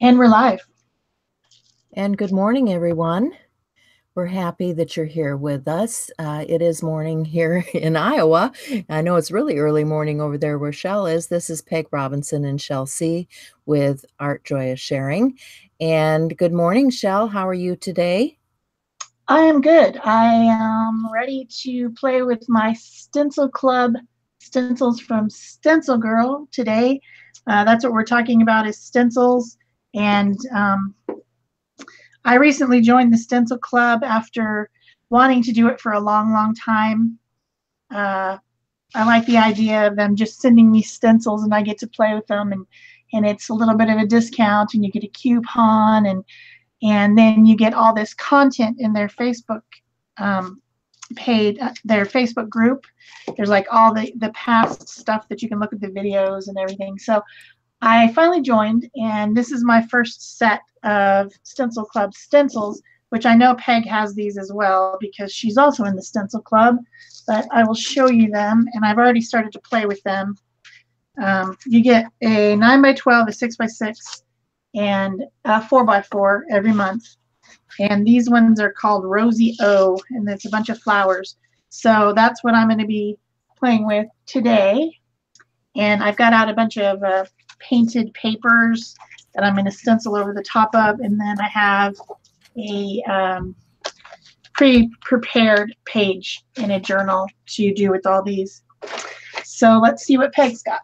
And we're live. And good morning, everyone. We're happy that you're here with us. It is morning here in Iowa. I know it's really early morning over there where Shell is. This is Peg Robinson and Shell C with Art Joyous Sharing. And good morning, Shell. How are you today? I am good. I am ready to play with my Stencil Club stencils from Stencil Girl today. That's what we're talking about is stencils. And I recently joined the Stencil Club after wanting to do it for a long, long time. I like the idea of them just sending me stencils and I get to play with them, and it's a little bit of a discount and you get a coupon, and then you get all this content in their Facebook page, their Facebook group. There's like all the past stuff that you can look at the videos and everything. So I finally joined, and this is my first set of Stencil Club stencils, which I know Peg has these as well because she's also in the Stencil Club, but I will show you them, and I've already started to play with them. You get a 9x12, a 6x6, and a 4x4 every month. And these ones are called Rosie O, and it's a bunch of flowers. So that's what I'm going to be playing with today. And I've got out a bunch of painted papers that I'm going to stencil over the top of, and then I have a pre-prepared page in a journal to do with all these. So let's see what Peg's got.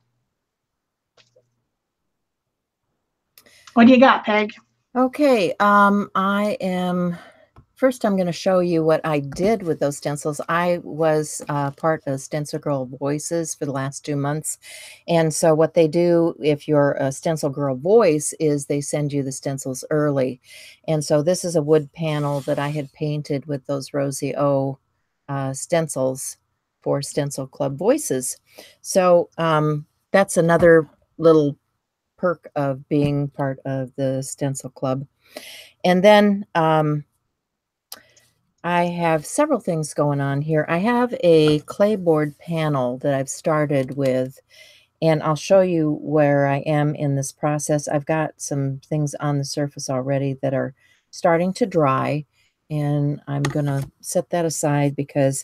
What do you got, Peg? Okay, First, I'm going to show you what I did with those stencils. I was part of Stencil Girl Voices for the last 2 months. And so what they do, if you're a Stencil Girl Voice, is they send you the stencils early. And so this is a wood panel that I had painted with those Rosie O stencils for Stencil Club Voices. So that's another little perk of being part of the Stencil Club. And then I have several things going on here. I have a clayboard panel that I've started with, and I'll show you where I am in this process. I've got some things on the surface already that are starting to dry, and I'm going to set that aside because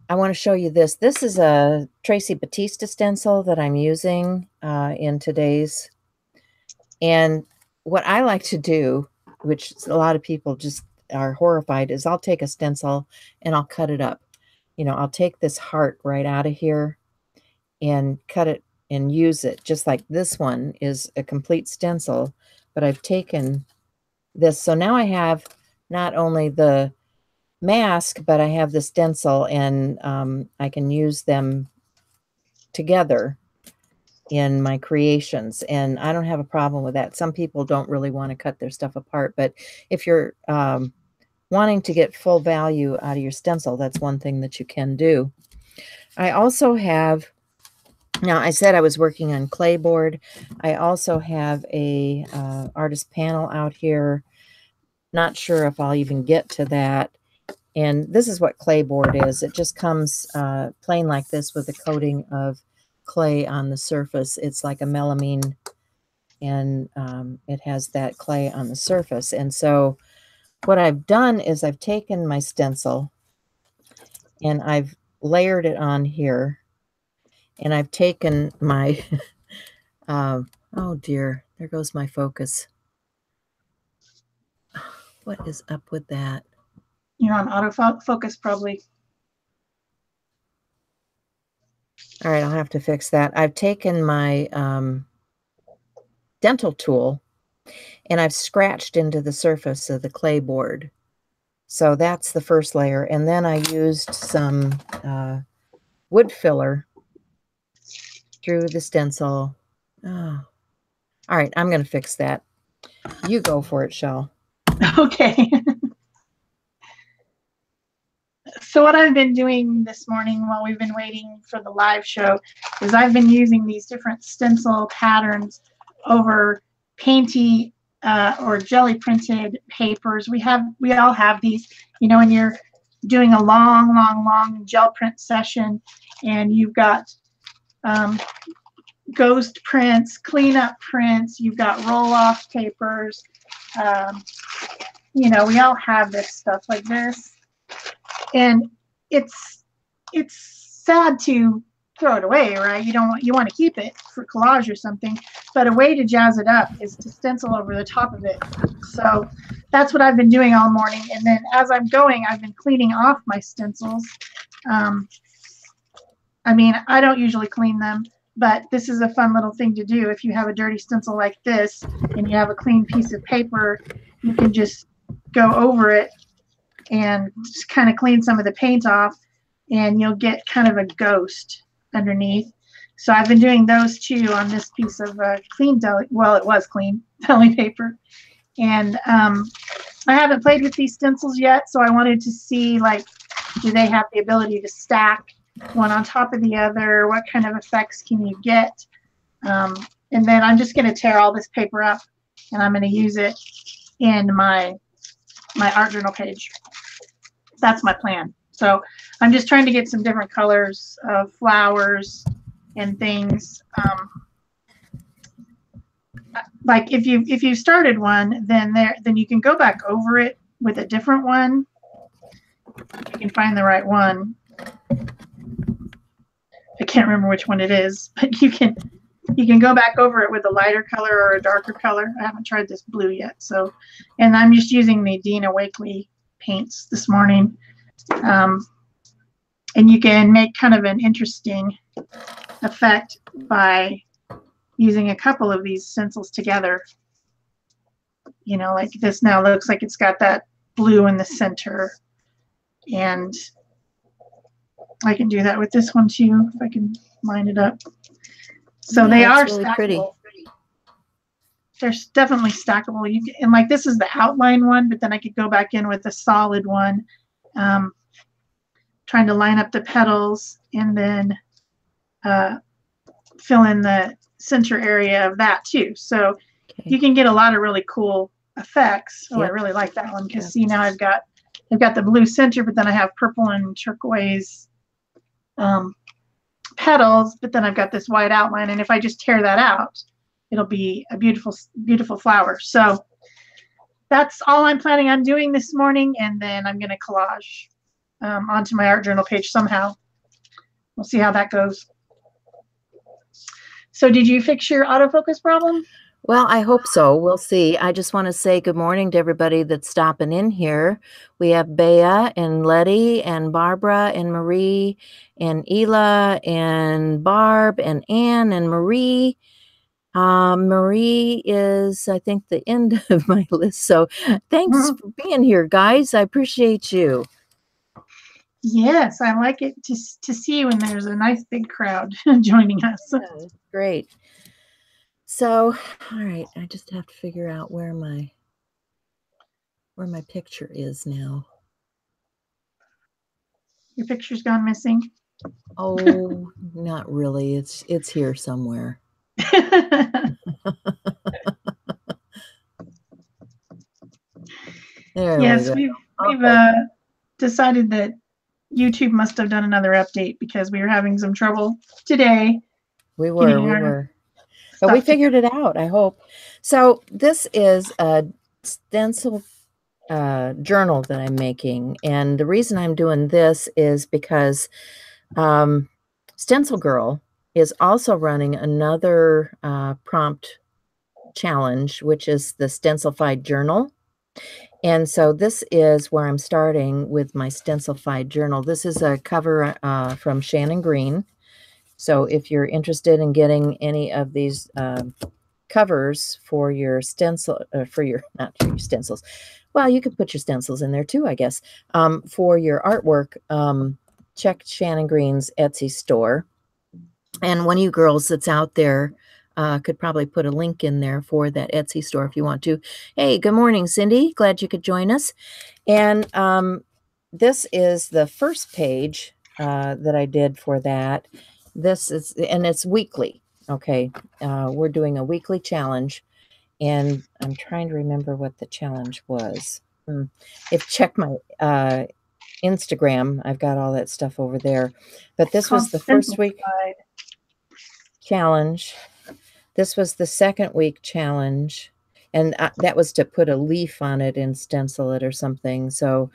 I want to show you this. This is a Tracy Batista stencil that I'm using in today's. And what I like to do, which a lot of people just are horrified, is I'll take a stencil and I'll cut it up. You know, I'll take this heart right out of here and cut it and use it, just like this one is a complete stencil, but I've taken this. So now I have not only the mask, but I have the stencil, and I can use them together in my creations, and I don't have a problem with that. Some people don't really want to cut their stuff apart, but if you're wanting to get full value out of your stencil, that's one thing that you can do. I also have, now I said I was working on clayboard. I also have a artist panel out here. Not sure if I'll even get to that. And this is what clayboard is. It just comes plain like this with a coating of clay on the surface. It's like a melamine, and it has that clay on the surface. And so what I've done is I've taken my stencil and I've layered it on here, and I've taken my oh dear, there goes my focus. What is up with that? You're on autofocus probably. All right, I'll have to fix that. I've taken my dental tool and I've scratched into the surface of the clay board. So that's the first layer. And then I used some wood filler through the stencil. Oh. All right, I'm going to fix that. You go for it, Shell. Okay. So what I've been doing this morning while we've been waiting for the live show is I've been using these different stencil patterns over painty or jelly printed papers. We all have these, you know, when you're doing a long gel print session and you've got ghost prints, cleanup prints. You've got roll-off papers. You know, we all have this stuff like this, and it's sad to throw it away, right? You want to keep it for collage or something, but a way to jazz it up is to stencil over the top of it. So that's what I've been doing all morning, and then as I'm going, I've been cleaning off my stencils. I mean, I don't usually clean them, but this is a fun little thing to do. If you have a dirty stencil like this and you have a clean piece of paper, you can just go over it and just kind of clean some of the paint off, and you'll get kind of a ghost underneath. So I've been doing those too on this piece of clean deli, well, it was clean deli paper. And I haven't played with these stencils yet, so I wanted to see, like, do they have the ability to stack one on top of the other? What kind of effects can you get? And then I'm just going to tear all this paper up, and I'm going to use it in my art journal page. That's my plan. So I'm just trying to get some different colors of flowers and things. Like if you started one, then you can go back over it with a different one. If you can find the right one. I can't remember which one it is, but you can go back over it with a lighter color or a darker color. I haven't tried this blue yet, so, and I'm just using the Dina Wakley paints this morning. And you can make kind of an interesting effect by using a couple of these stencils together. You know, like this now looks like it's got that blue in the center, and I can do that with this one too if I can line it up. So yeah, they are really stackable. Pretty. They're definitely stackable. You can, and like this is the outline one, but then I could go back in with a solid one, trying to line up the petals and then fill in the center area of that too. So you can get a lot of really cool effects. Oh, yep. I really like that one because see now I've got the blue center, but then I have purple and turquoise petals, but then I've got this white outline, and if I just tear that out, it'll be a beautiful, beautiful flower. So that's all I'm planning on doing this morning, and then I'm going to collage onto my art journal page somehow. We'll see how that goes. So did you fix your autofocus problem? Well, I hope so. We'll see. I just want to say good morning to everybody that's stopping in here. We have Bea and Letty and Barbara and Marie and Ela and Barb and Ann and Marie. Marie is, I think, the end of my list. So thanks for being here, guys. I appreciate you. Yes, I like it to see when there's a nice big crowd joining us. Yeah, great. So, all right, I just have to figure out where my picture is now. Your picture's gone missing? Oh, not really. It's here somewhere. Yes, we've decided that YouTube must have done another update because we were having some trouble today. We were. But we figured it out, I hope. So this is a stencil journal that I'm making. And the reason I'm doing this is because Stencil Girl is also running another prompt challenge, which is the Stencilfied Journal. And so this is where I'm starting with my Stencilfied Journal. This is a cover from Shannon Green. So if you're interested in getting any of these covers for your stencil, not for your stencils, well, you could put your stencils in there too, I guess. For your artwork, check Shannon Green's Etsy store. And one of you girls that's out there could probably put a link in there for that Etsy store if you want to. Hey, good morning, Cindy. Glad you could join us. And this is the first page that I did for that. This is, and it's weekly. Okay. We're doing a weekly challenge, and I'm trying to remember what the challenge was. If check my Instagram, I've got all that stuff over there, but this was the first week. challenge. This was the second week challenge, and that was to put a leaf on it and stencil it or something. So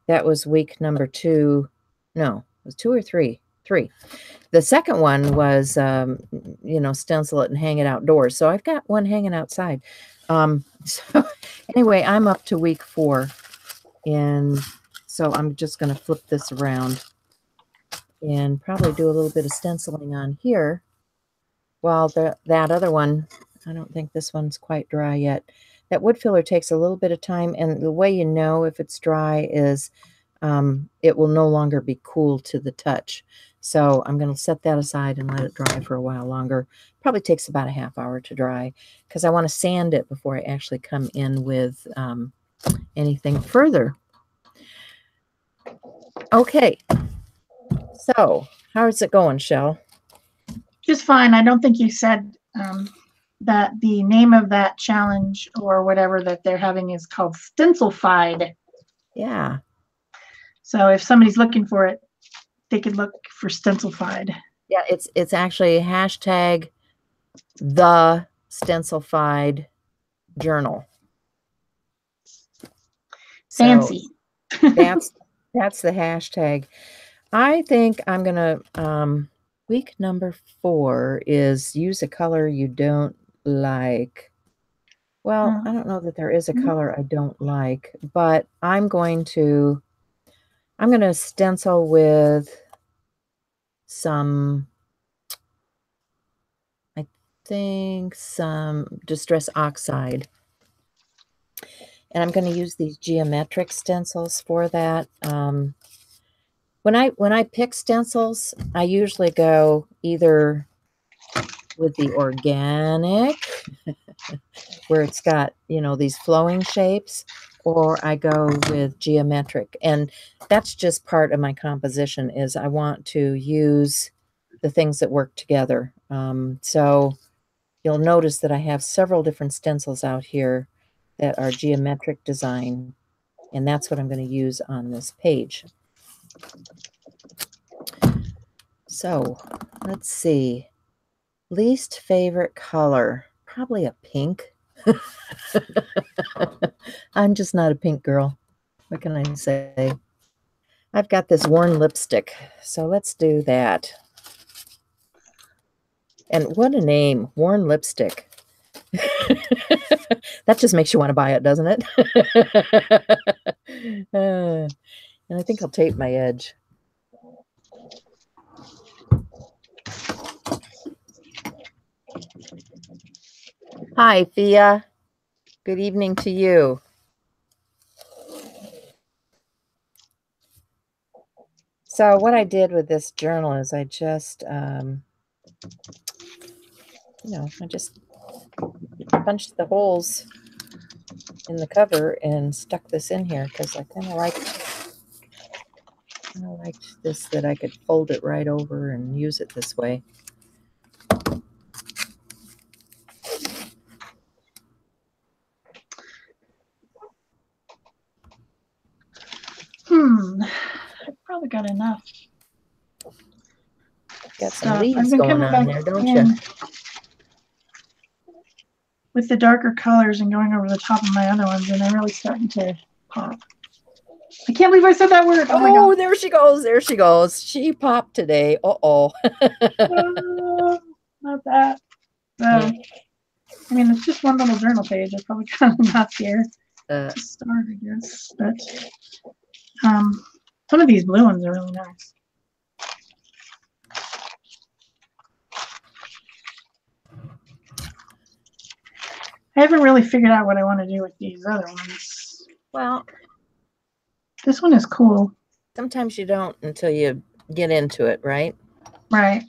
that was week number 2. No, it was 2 or 3? 3. The second one was, stencil it and hang it outdoors. So I've got one hanging outside. So anyway, I'm up to week 4. And so I'm just going to flip this around and probably do a little bit of stenciling on here. While that other one, I don't think this one's quite dry yet. That wood filler takes a little bit of time. And the way you know if it's dry is it will no longer be cool to the touch. So I'm going to set that aside and let it dry for a while longer. Probably takes about a half hour to dry because I want to sand it before I actually come in with anything further. Okay. So how's it going, Shell? Just fine. I don't think you said that the name of that challenge or whatever that they're having is called Stencilfied. Yeah. So if somebody's looking for it, they could look for Stencilfied. Yeah, it's actually hashtag the Stencilfied journal. Fancy. So that's the hashtag. I think I'm gonna week number 4 is use a color you don't like. Well, I don't know that there is a color I don't like, but I'm going to stencil with some, I think some Distress Oxide. And I'm going to use these geometric stencils for that. When I pick stencils, I usually go either with the organic, where it's got, these flowing shapes, or I go with geometric. And that's just part of my composition is I want to use the things that work together. So you'll notice that I have several different stencils out here that are geometric design, and that's what I'm going to use on this page. So let's see. Least favorite color, probably a pink. I'm just not a pink girl. What can I say? I've got this worn lipstick, so let's do that. And what a name, worn lipstick. That just makes you want to buy it, doesn't it? And I think I'll tape my edge. Hi, Thea. Good evening to you. So what I did with this journal is I just, I just punched the holes in the cover and stuck this in here because I kind of liked this, that I could fold it right over and use it this way. I've probably got enough. Got some leaves going on there, don't you? With the darker colors and going over the top of my other ones, and they're really starting to pop. I can't believe I said that word. Oh, my God. There she goes. There she goes. She popped today. Uh-oh. Not that. I mean, it's just one little journal page. It's probably kind of not here to start, I guess. But some of these blue ones are really nice. I haven't really figured out what I want to do with these other ones. Well, this one is cool. Sometimes you don't until you get into it, right? Right.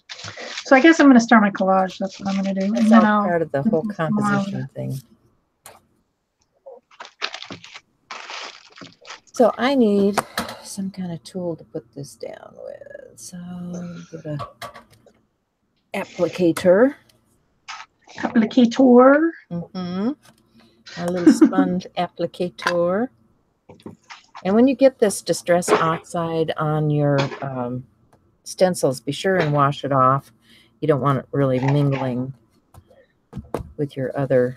So I guess I'm going to start my collage. That's what I'm going to do. That's all part of the whole composition thing. So I need some kind of tool to put this down with. So get a applicator. Applicator. A little sponge applicator. And when you get this Distress Oxide on your stencils, be sure and wash it off. You don't want it really mingling with your other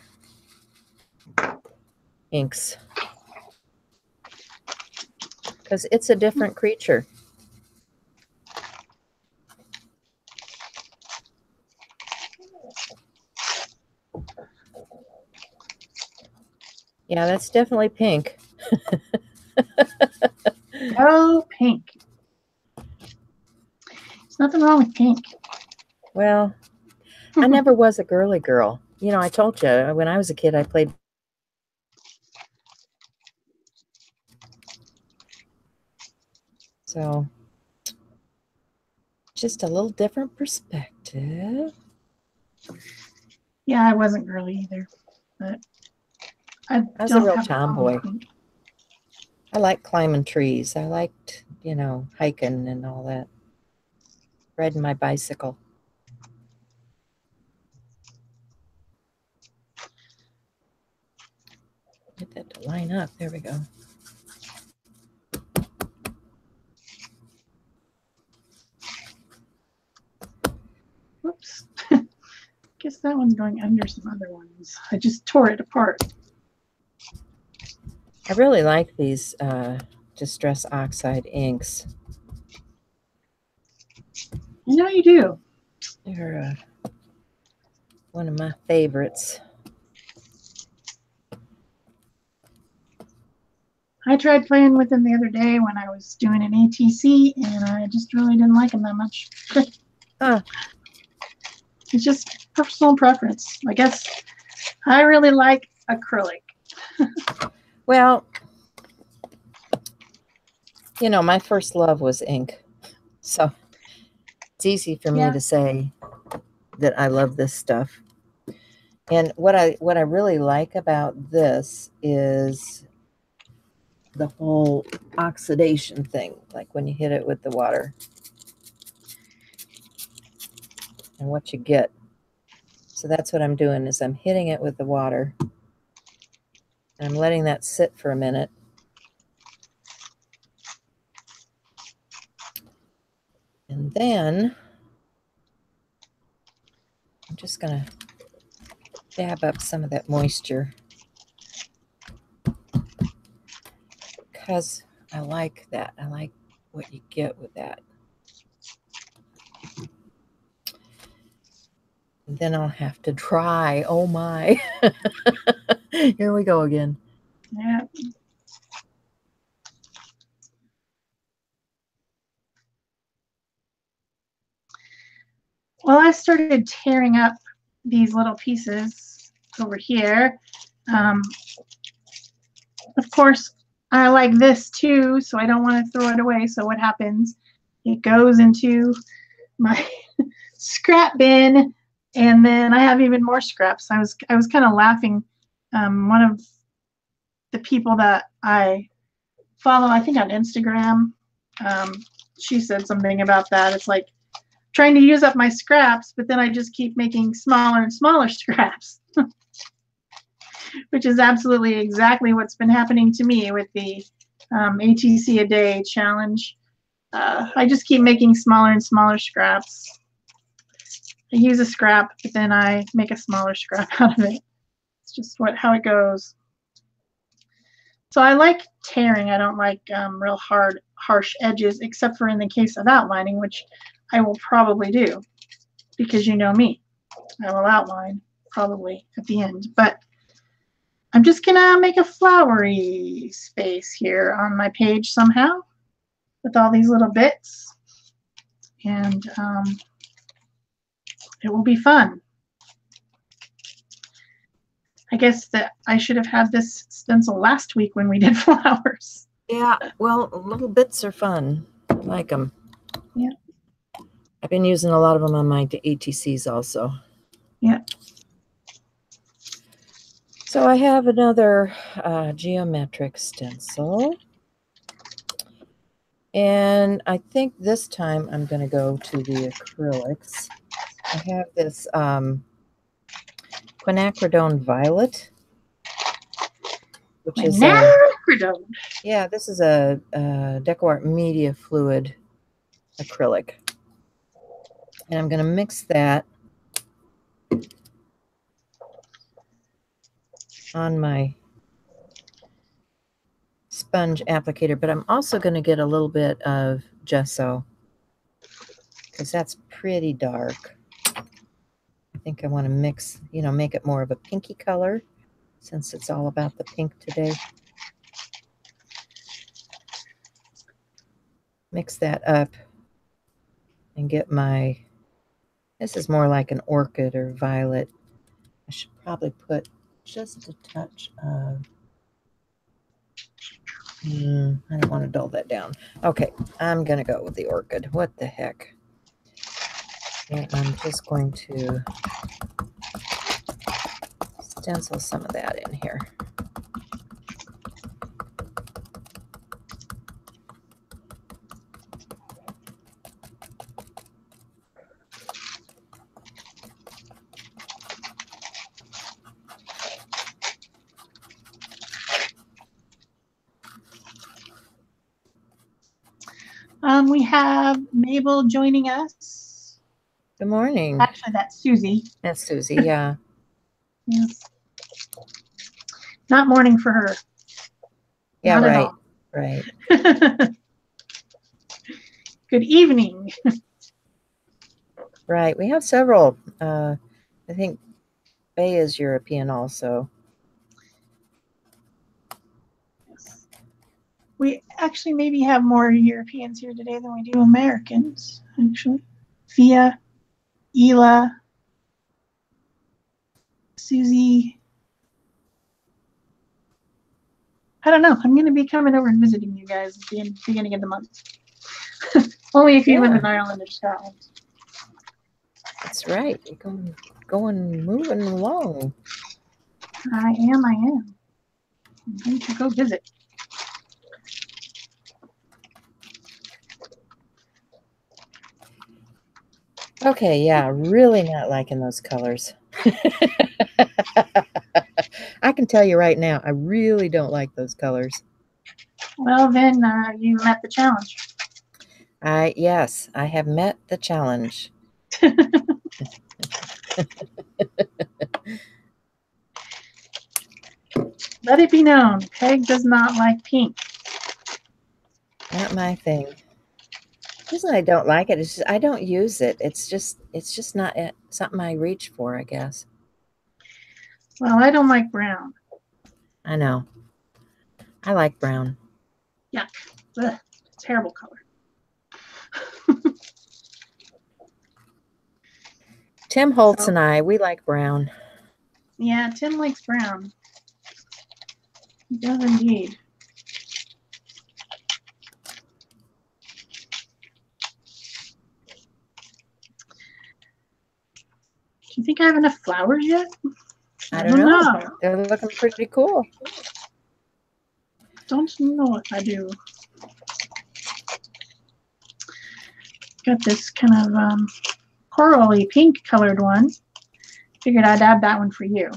inks, because it's a different creature. Yeah, that's definitely pink. Oh, pink. There's nothing wrong with pink. Well, I never was a girly girl. You know, I told you, when I was a kid, I played. So, just a little different perspective. Yeah, I wasn't girly either, but I was don't a real have tomboy. I liked climbing trees. I liked, you know, hiking and all that. Riding my bicycle. Get that to line up. There we go. Whoops. Guess that one's going under some other ones. I just tore it apart. I really like these Distress Oxide inks. I know you do. They're one of my favorites. I tried playing with them the other day when I was doing an ATC, and I just really didn't like them that much. It's just personal preference. I guess I really like acrylic. Well, you know, my first love was ink. So it's easy for me to say that I love this stuff. And what I really like about this is the whole oxidation thing, like when you hit it with the water and what you get. So that's what I'm doing, is I'm hitting it with the water and I'm letting that sit for a minute. And then I'm just going to dab up some of that moisture, because I like that. I like what you get with that. And then I'll have to dry. Oh my. Here we go again. Yeah. Well, I started tearing up these little pieces over here. Of course, I like this too, so I don't want to throw it away. So what happens? It goes into my scrap bin, and then I have even more scraps. I was kind of laughing. One of the people that I follow, I think on Instagram, she said something about that. It's like trying to use up my scraps, but then I just keep making smaller and smaller scraps, which is absolutely exactly what's been happening to me with the ATC a day challenge. I just keep making smaller and smaller scraps. I use a scrap, but then I make a smaller scrap out of it. It's just how it goes. So I like tearing. I don't like real hard, harsh edges, except for in the case of outlining, which I will probably do, because you know me. I will outline probably at the end. But I'm just going to make a flowery space here on my page somehow with all these little bits. And it will be fun. I guess that I should have had this stencil last week when we did flowers. Yeah, well, little bits are fun. I like them. Yeah. I've been using a lot of them on my ATCs also. Yeah. So I have another geometric stencil. And I think this time I'm going to go to the acrylics. I have this quinacridone violet, which is yeah, this is a DecoArt Media Fluid acrylic. And I'm going to mix that on my sponge applicator, but I'm also going to get a little bit of gesso because that's pretty dark. I think I want to mix, you know, make it more of a pinky color since it's all about the pink today. Mix that up and get my, this is more like an orchid or violet. I should probably put just a touch of, I don't want to dull that down. Okay, I'm going to go with the orchid. What the heck? And I'm just going to stencil some of that in here. We have Mabel joining us. Good morning. Actually, that's Susie. That's Susie, yeah. Yes. Not morning for her. Yeah, Not right. Good evening. Right. We have several. I think Bay is European also. Yes. We actually maybe have more Europeans here today than we do Americans, actually. Fia, Ela, Susie. I don't know. I'm going to be coming over and visiting you guys at the beginning of the month. Only if you live in Ireland or Scotland. That's right. You're moving along. I am. I'm going to go visit. Okay, yeah, really not liking those colors. I can tell you right now, I really don't like those colors. Well, then you met the challenge. Yes, I have met the challenge. Let it be known, Peg does not like pink. Not my thing. It isn't I don't like it. It's just I don't use it. It's just not something I reach for, I guess. Well, I don't like brown. I know. I like brown. Yuck. Ugh, terrible color. Tim Holtz and I, we like brown. Yeah, Tim likes brown. He does indeed. Do you think I have enough flowers yet? I don't know. They're looking pretty cool. Don't know if I do. Got this kind of corally pink colored one. Figured I'd add that one for you.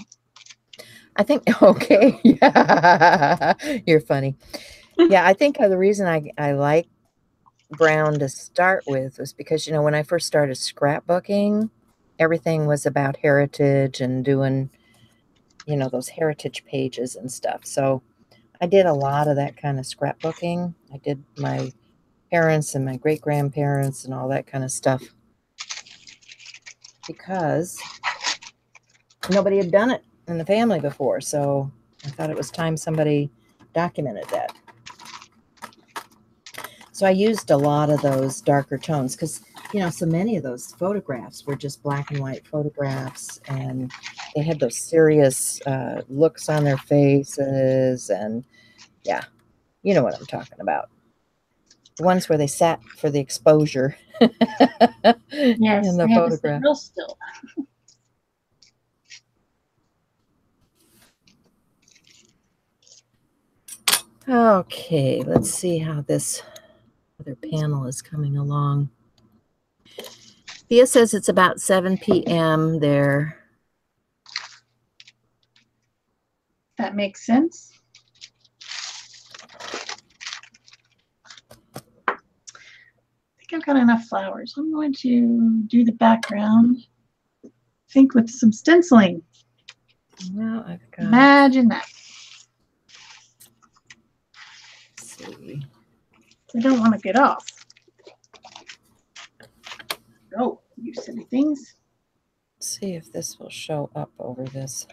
I think, okay, yeah, you're funny. Yeah, I think the reason I like brown to start with was because, you know, when I first started scrapbooking, everything was about heritage and doing, you know, those heritage pages and stuff. So I did a lot of that kind of scrapbooking. I did my parents and my great-grandparents and all that kind of stuff because nobody had done it in the family before. So I thought it was time somebody documented that. So I used a lot of those darker tones because, you know, so many of those photographs were just black and white photographs, and they had those serious looks on their faces. And yeah, you know what I'm talking about. The ones where they sat for the exposure. Yes, in the they had photograph. to sit real still. Okay, let's see how this other panel is coming along. Thea says it's about 7 p.m. there. That makes sense. I think think I've got enough flowers. I'm going to do the background. I think with some stenciling. Well, I've got. Imagine that. Let's see. I don't want to get off. Oh, you silly things. Let's see if this will show up over this.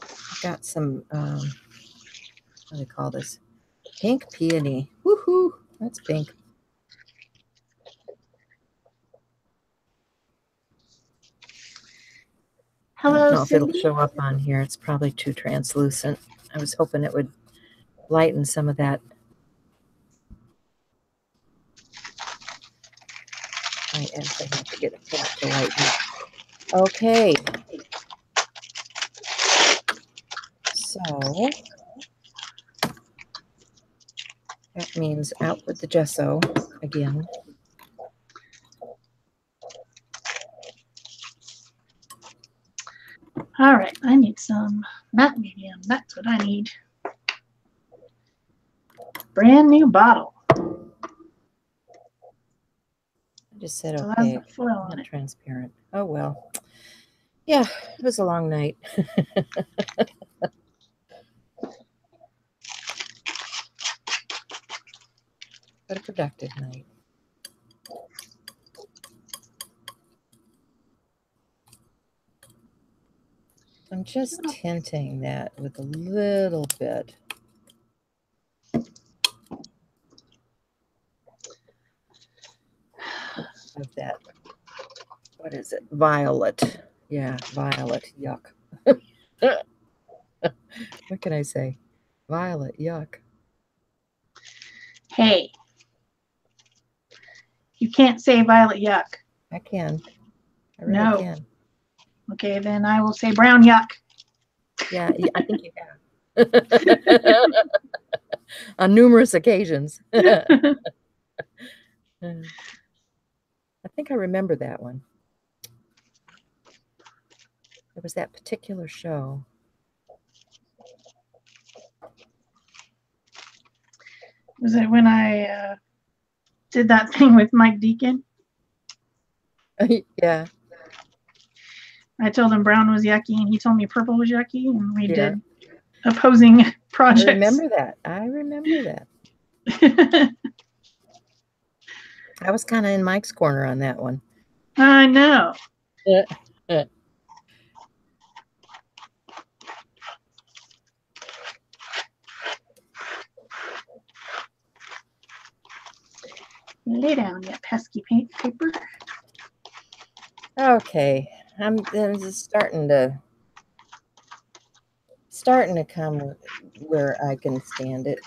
I've got some, what do they call this? Pink peony. Woohoo! That's pink. Hello, I don't know Cindy. if it'll show up on here. It's probably too translucent. I was hoping it would lighten some of that. I actually have to get a pink to lighten it. Okay. So that means out with the gesso again. All right, I need some matte medium. That's what I need. Brand new bottle. I just said So okay. that's the foil on Not it. transparent. Oh well. Yeah, it was a long night. But a productive night. I'm just tinting that with a little bit of that. What is it? Violet. Yeah, violet. Yuck. What can I say? Violet. Yuck. Hey, you can't say violet yuck. I can. I really No. can. Okay, then I will say brown yuck. Yeah, I think you have. On numerous occasions. I think I remember that one. There was that particular show. Was it when I did that thing with Mike Deacon? Yeah. I told him brown was yucky, and he told me purple was yucky, and we Yeah. did opposing projects. I remember that. I remember that. I was kind of in Mike's corner on that one. I know. Lay down, you pesky paper. Okay, I'm just starting to come where I can stand it.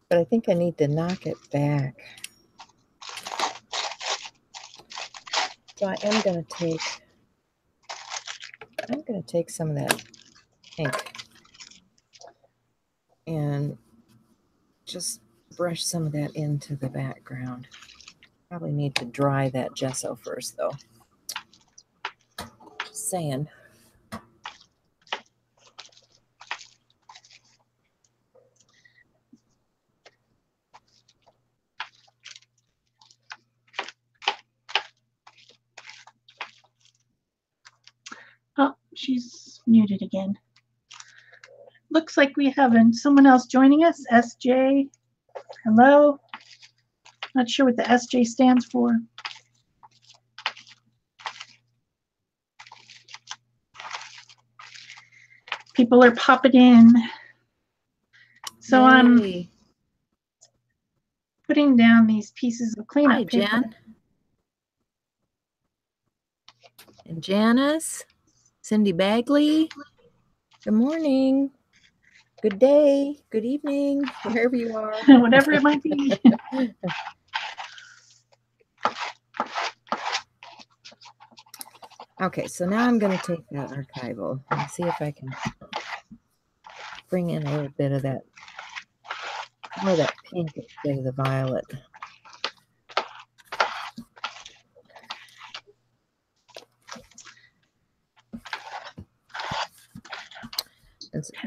But I think I need to knock it back. So I am going to take some of that pink and just brush some of that into the background. Probably need to dry that gesso first, though. Just saying. Oh, she's muted again. Looks like we have someone else joining us. SJ. Hello. Not sure what the SJ stands for. People are popping in. So Yay. I'm putting down these pieces of cleanup Hi, paper. Jen. And Janice. Cindy Bagley. Good morning. Good day. Good evening. Wherever you are. Whatever it might be. Okay, so now I'm going to take that archival and see if I can bring in a little bit of that, more of that pink instead of the violet.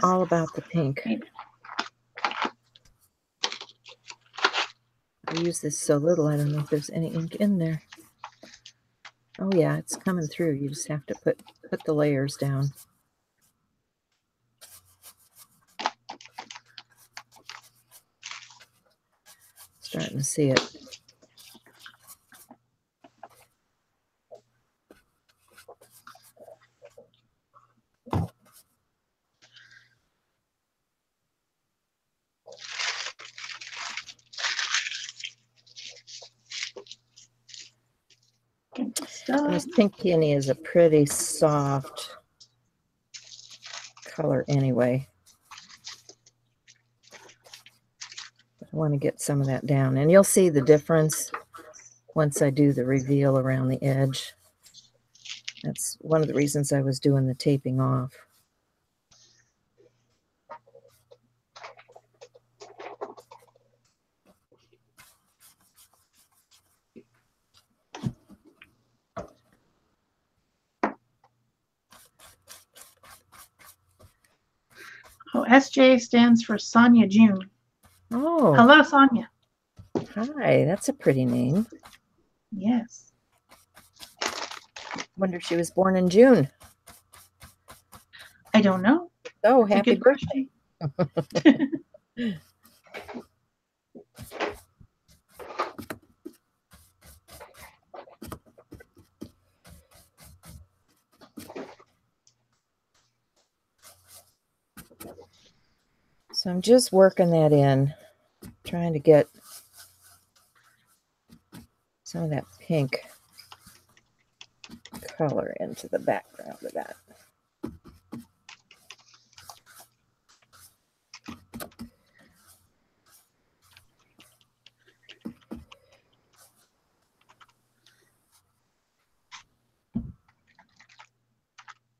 all about the pink. I use this so little, I don't know if there's any ink in there. Oh yeah, it's coming through. You just have to put the layers down. Starting to see it. This pink peony is a pretty soft color anyway. I want to get some of that down, and you'll see the difference once I do the reveal around the edge. That's one of the reasons I was doing the taping off. Oh, SJ stands for Sonia June. Oh. Hello, Sonia. Hi, that's a pretty name. Yes. Wonder if she was born in June. I don't know. Oh, happy birthday. So I'm just working that in, trying to get some of that pink color into the background of that.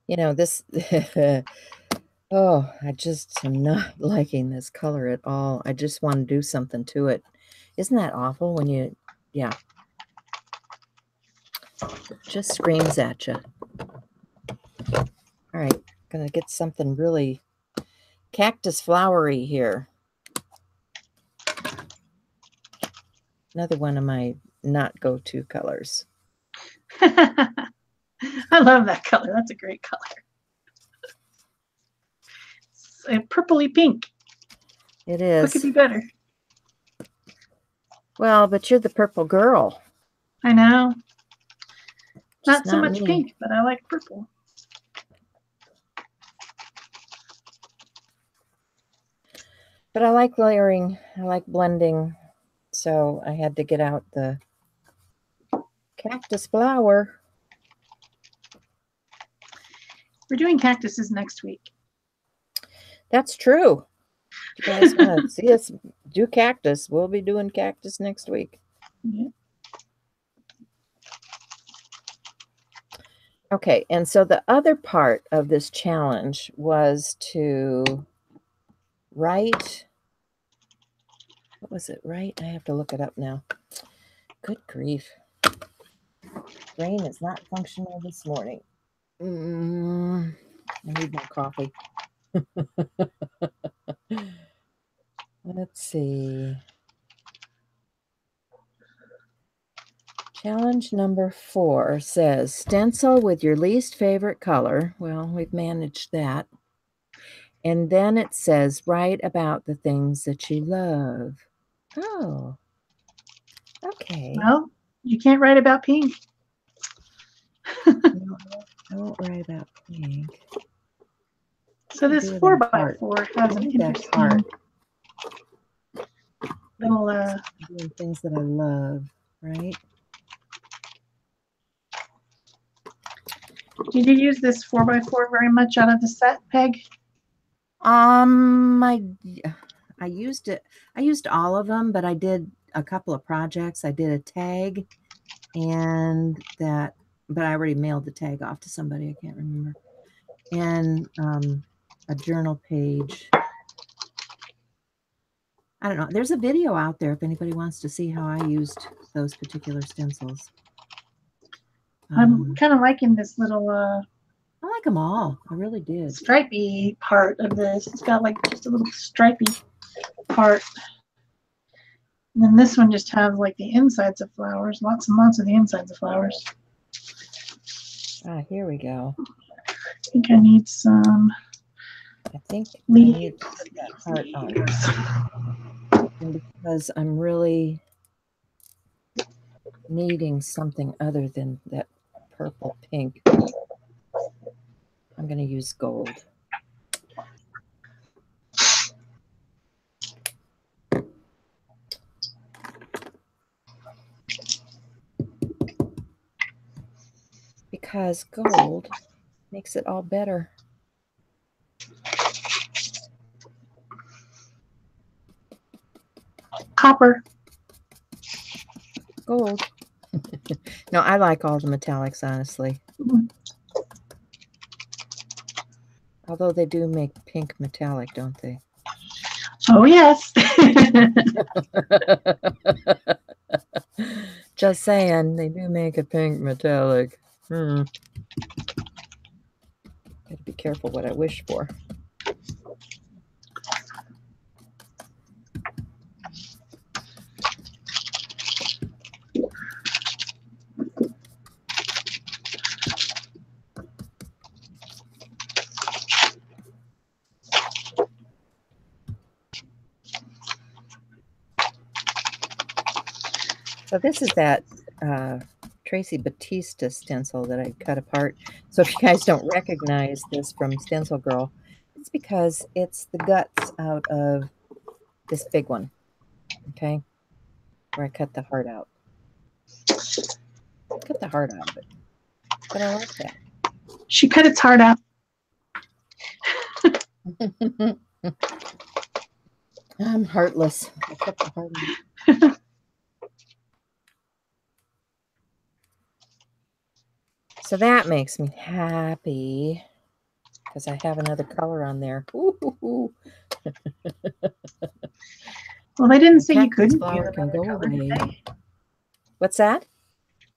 You know, this, oh, I just am not liking this color at all. I just want to do something to it. Isn't that awful when you, yeah. It just screams at you. All right, gonna get something really cactus flowery here. Another one of my not go-to colors. I love that color. That's a great color. It's a purpley pink. It is. What could be better? Well, but you're the purple girl. I know. Just Not so much me. pink, but I like purple. But I like layering. I like blending. So I had to get out the cactus flower. We're doing cactuses next week. That's true. If you guys want to see us do cactus, we'll be doing cactus next week. Yeah. Okay, and so the other part of this challenge was to write, what was it, right? I have to look it up now. Good grief. Brain is not functional this morning. I need more coffee. Let's see. Challenge number 4 says, stencil with your least favorite color. Well, we've managed that. And then it says, write about the things that you love. Oh, okay. Well, you can't write about pink. No, I won't write about pink. So this 4x4 has an interesting little doing things that I love, right? Did you use this 4x4 very much out of the set, Peg? I used it. I used all of them, but I did a couple of projects. I did a tag, and that, but I already mailed the tag off to somebody. I can't remember. And a journal page. I don't know. There's a video out there if anybody wants to see how I used those particular stencils. I'm kind of liking this little I like them all. I really did. Stripy part of this. It's got like just a little stripy part. And then this one just has like the insides of flowers, lots and lots of the insides of flowers. Ah, here we go. I think I need some. I think leaves. I need to put that heart on. And because I'm really needing something other than that purple pink, I'm going to use gold. Because gold makes it all better. Copper. Gold. No, I like all the metallics, honestly. Mm-hmm. Although they do make pink metallic, don't they? Oh, yes. Just saying, they do make a pink metallic. Gotta be careful what I wish for. So this is that Tracy Batista stencil that I cut apart. So if you guys don't recognize this from Stencil Girl, it's because it's the guts out of this big one, okay, where I cut the heart out. Cut the heart out of it. But I like that. She cut its heart out. I'm heartless. I cut the heart out. So that makes me happy because I have another color on there. Ooh. Well, they didn't say you Cactus couldn't flower use can another go color, away. did they? What's that?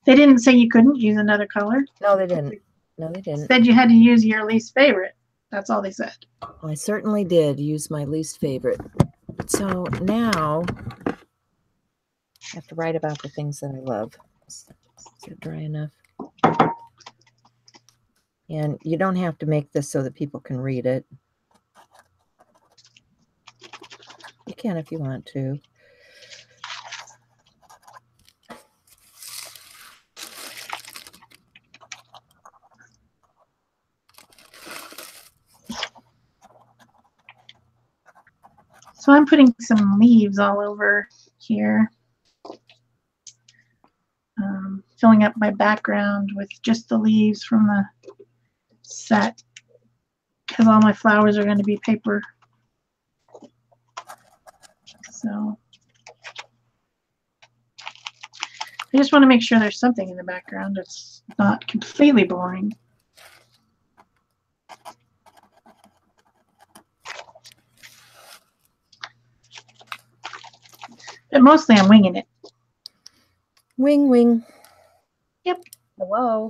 They didn't say you couldn't use another color. No, they didn't. No, they didn't. Said you had to use your least favorite. That's all they said. Well, I certainly did use my least favorite. So now I have to write about the things that I love. Is it dry enough? And you don't have to make this so that people can read it. You can if you want to. So I'm putting some leaves all over here. Filling up my background with just the leaves from the set because all my flowers are going to be paper. So I just want to make sure there's something in the background. It's not completely boring. But mostly I'm winging it. Wing, wing. Yep. Hello.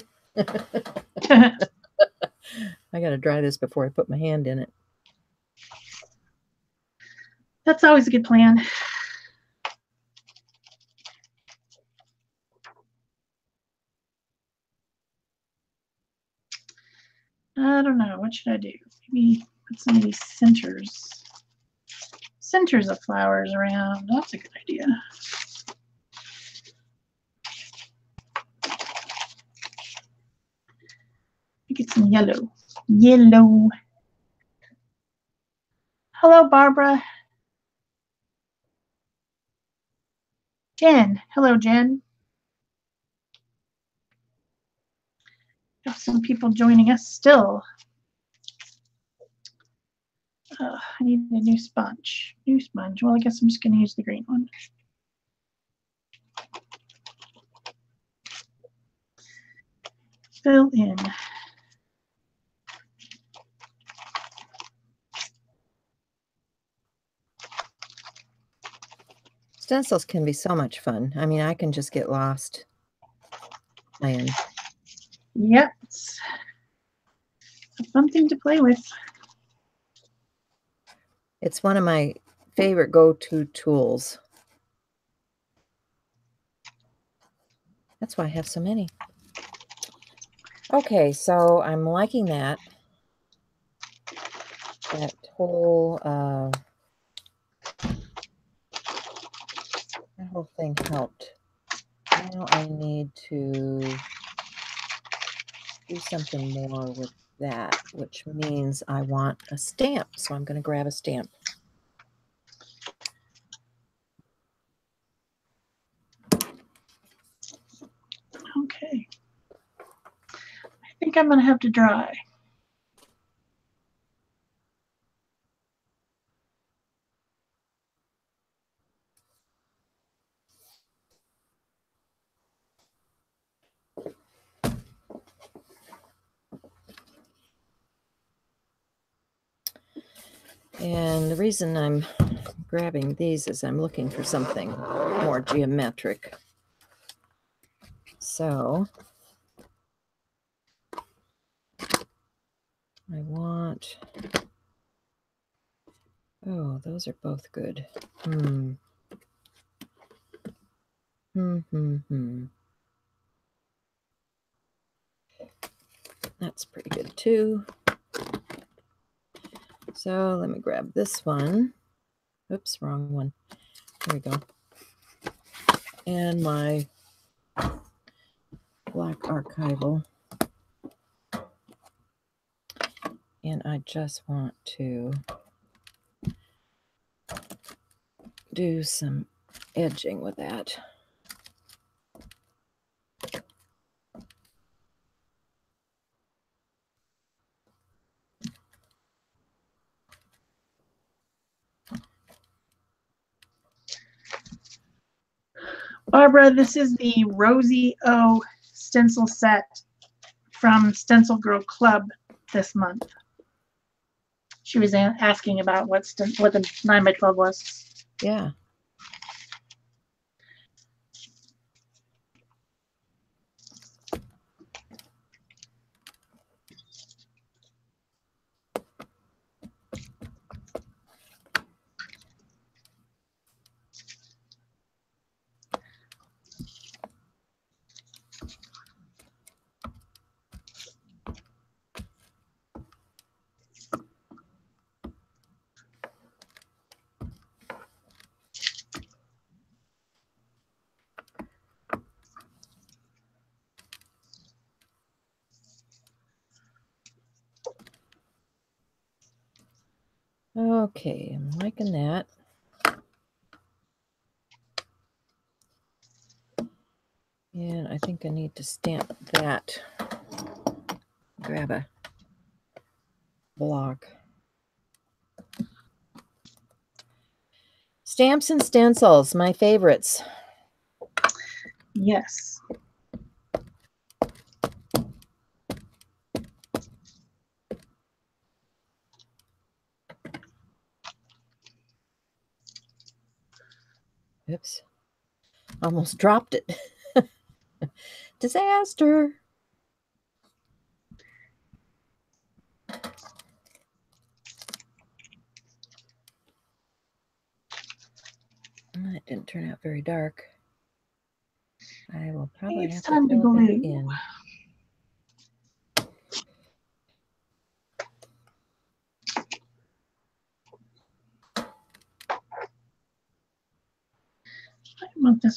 I got to dry this before I put my hand in it. That's always a good plan. I don't know. What should I do? Maybe put some of these centers of flowers around. That's a good idea. Get some yellow. Yellow. Hello, Barbara. Jen. Hello, Jen. Have some people joining us still. I need a new sponge. New sponge. Well, I guess I'm just going to use the green one. Fill in. Stencils can be so much fun. I mean, I can just get lost. Yep. something to play with. It's one of my favorite go-to tools. That's why I have so many. Okay, so I'm liking that. That whole thing helped. Now I need to do something more with that, which means I want a stamp. So I'm going to grab a stamp. Okay. I think I'm going to have to dry. And the reason I'm grabbing these is I'm looking for something more geometric. So I want, oh, those are both good. That's pretty good too. So let me grab this one. Oops, wrong one. There we go. And my black archival. And I just want to do some edging with that. Barbara, this is the Rosie O stencil set from Stencil Girl Club this month. She was asking about what the 9x12 was. Yeah. Okay, I'm liking that. And I think I need to stamp that. Grab a block. Stamps and stencils, my favorites. Yes. Oops. Almost dropped it. Disaster. That didn't turn out very dark. I will probably have to fill it back in.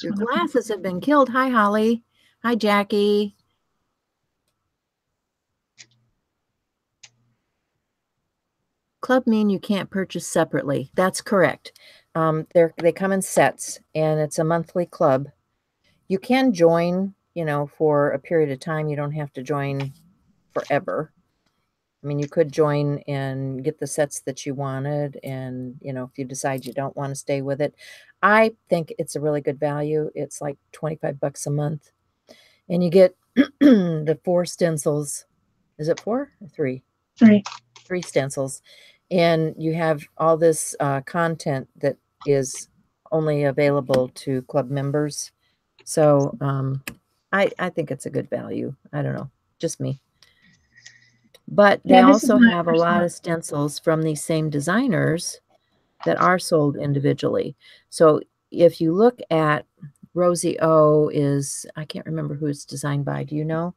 Your glasses have been killed. Hi, Holly. Hi, Jackie. Club mean you can't purchase separately. That's correct. They come in sets, and it's a monthly club. You can join, you know, for a period of time. You don't have to join forever. I mean, you could join and get the sets that you wanted, and, you know, if you decide you don't want to stay with it, I think it's a really good value. It's like 25 bucks a month, and you get the 4 stencils. Is it 4 or 3? 3 stencils, and you have all this content that is only available to club members. So I think it's a good value. I don't know, just me. But they Yeah, this is also my have a first lot one. of stencils from these same designers that are sold individually. So if you look at Rosie O is, I can't remember who it's designed by. Do you know?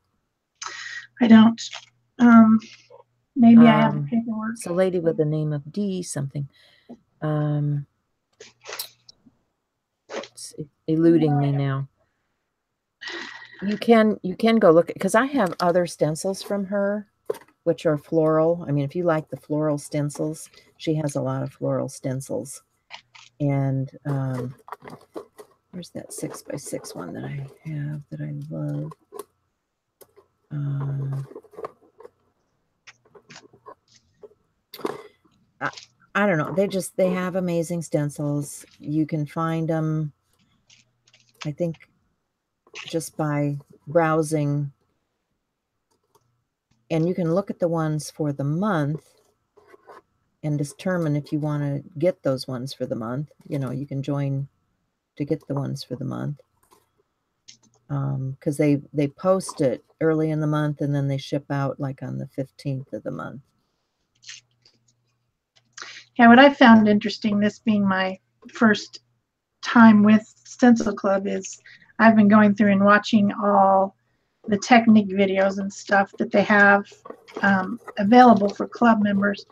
I don't. Um, maybe I have the paperwork. It's a lady with the name of D something. It's eluding me now. You can go look, because I have other stencils from her, which are floral. I mean, if you like the floral stencils, she has a lot of floral stencils. And where's that 6x6 one that I have that I love? I don't know. They have amazing stencils. You can find them, I think, just by browsing. And you can look at the ones for the month and determine if you want to get those ones for the month. You know, you can join to get the ones for the month. Because they post it early in the month and then they ship out like on the 15th of the month. Yeah, what I found interesting, this being my first time with Stencil Club, is I've been going through and watching all the technique videos and stuff that they have available for club members.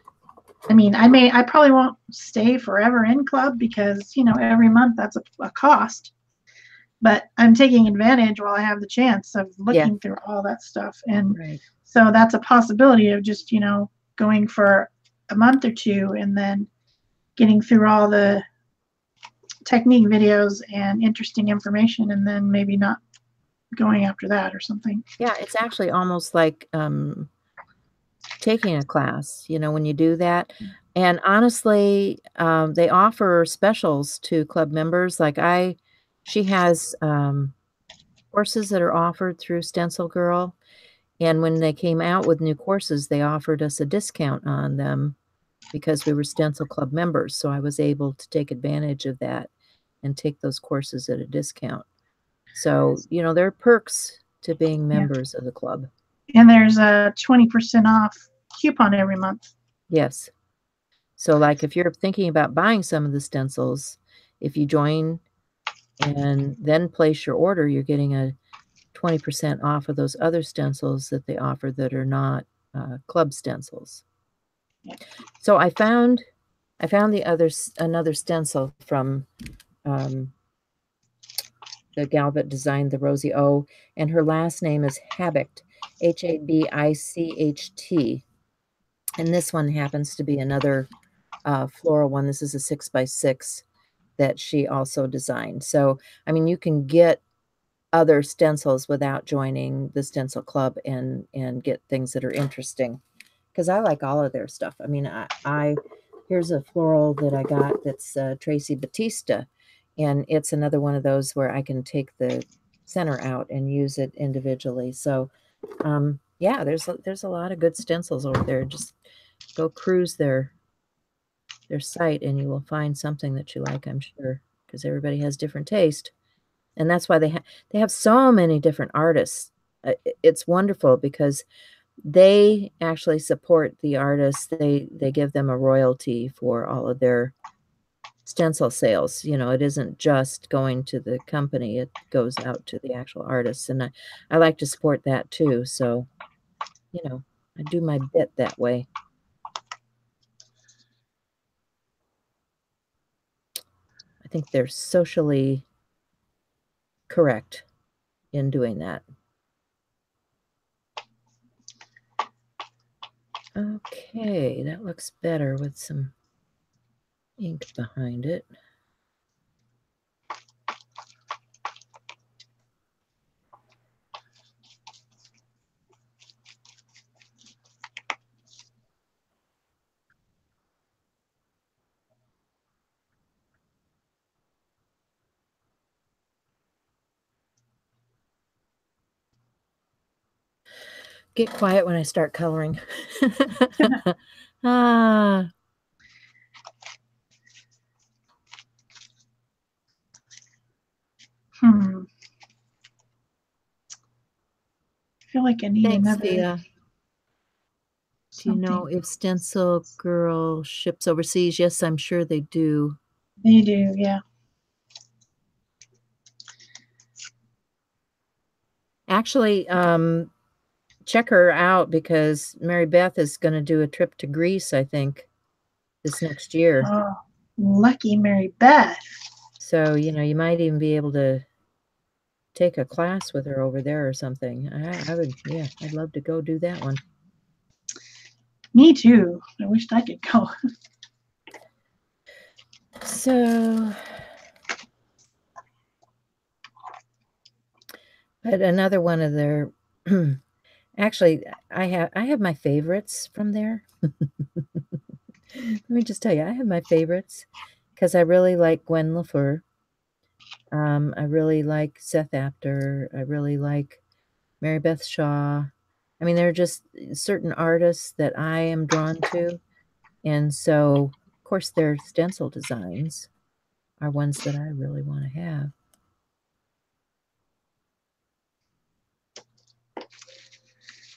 I mean, I probably won't stay forever in club because, you know, every month that's a cost. But I'm taking advantage while I have the chance of looking through all that stuff. And so that's a possibility of just, you know, going for a month or two and then getting through all the technique videos and interesting information, and then maybe not going after that or something. Yeah, it's actually almost like taking a class, you know, when you do that. And honestly, they offer specials to club members. Like she has courses that are offered through Stencil Girl. And when they came out with new courses, they offered us a discount on them because we were Stencil Club members. So I was able to take advantage of that and take those courses at a discount. So, you know, there are perks to being members of the club. And there's a 20% off coupon every month. Yes. So like if you're thinking about buying some of the stencils, if you join and then place your order, you're getting a 20% off of those other stencils that they offer that are not club stencils. So I found another stencil from the gal that designed the Rosie O, and her last name is Habicht, Habicht. And this one happens to be another floral one. This is a 6x6 that she also designed. So, I mean, you can get other stencils without joining the Stencil Club and get things that are interesting, because I like all of their stuff. I mean, I here's a floral that I got that's Tracy Batista, and it's another one of those where I can take the center out and use it individually. So yeah, there's a lot of good stencils over there. Just go cruise their site and you will find something that you like, I'm sure, because everybody has different taste. And that's why they have so many different artists. It's wonderful because they actually support the artists. They give them a royalty for all of their stencil sales. You know, it isn't just going to the company, it goes out to the actual artists. And I like to support that too. So, you know, I do my bit that way. I think they're socially correct in doing that. Okay, that looks better with some ink behind it. Get quiet when I start coloring. Ah. I feel like I need Thanks, another. Thea. Do you know if Stencil Girl ships overseas? Yes, I'm sure they do. They do, yeah. Actually, check her out because Mary Beth is going to do a trip to Greece, I think, this next year. Oh, lucky Mary Beth. So, you know, you might even be able to take a class with her over there or something. I would, yeah, I'd love to go do that one. Me too. I wished I could go. So, but another one of their, actually, I have my favorites from there. Let me just tell you, I have my favorites because I really like Gwen LaFleur. I really like Seth Apter. I really like Mary Beth Shaw. I mean, there are just certain artists that I am drawn to. And so, of course, their stencil designs are ones that I really want to have.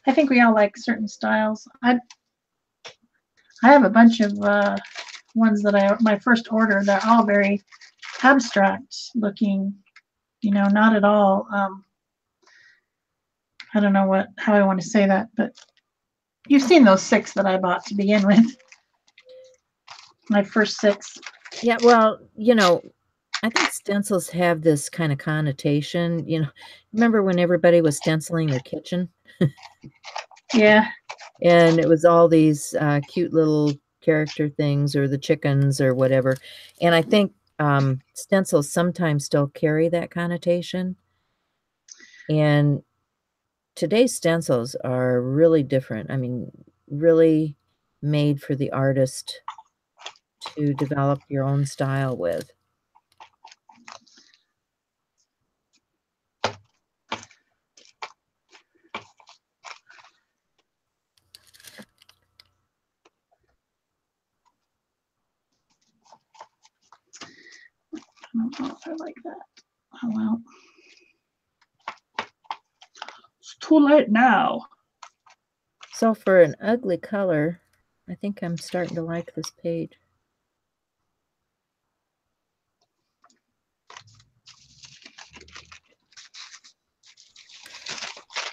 I think we all like certain styles. I have a bunch of ones that my first order. They're all very abstract looking, you know, not at all. I don't know how I want to say that, but you've seen those 6 that I bought to begin with. My first 6. Yeah, well, you know, I think stencils have this kind of connotation. You know, remember when everybody was stenciling their kitchen? Yeah. And it was all these cute little character things or the chickens or whatever. And I think stencils sometimes still carry that connotation. And today's stencils are really different. I mean, really made for the artist to develop your own style with. I don't know if I like that. Oh well. It's too late now. So for an ugly color, I think I'm starting to like this page.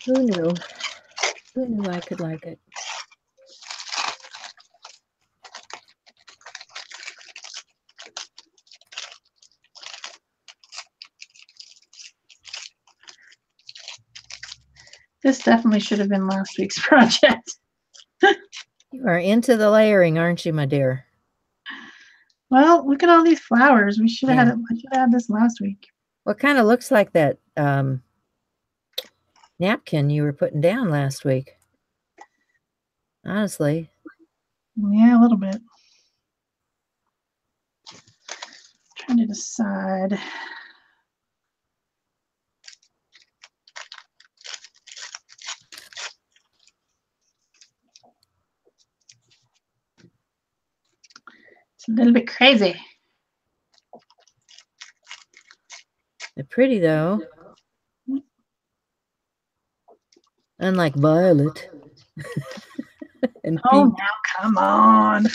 Who knew? Who knew I could like it? This definitely should have been last week's project. You are into the layering, aren't you, my dear? Well, look at all these flowers. We should have had it. I should have had this last week. Well, it kind of looks like that napkin you were putting down last week. Honestly. Yeah, a little bit. Trying to decide. It's a little bit crazy. They're pretty though. Unlike violet. And oh, pink. now come on.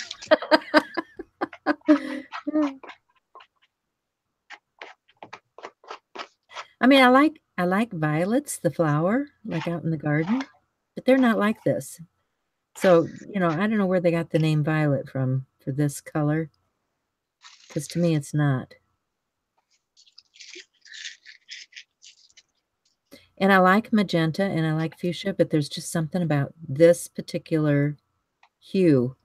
I mean, I like violets, the flower, like out in the garden, but they're not like this. So, you know, I don't know where they got the name violet from for this color, because to me it's not. And I like magenta and I like fuchsia, but there's just something about this particular hue.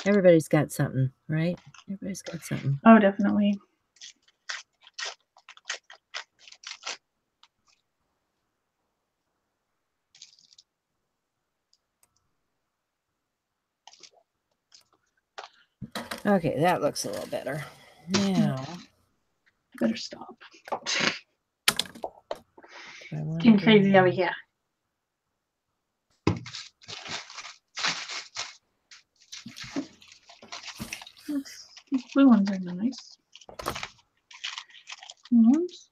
Everybody's got something, right? Everybody's got something. Oh, definitely. Okay, that looks a little better. Now, I better stop. It's getting crazy over here. These blue ones are nice. Ones.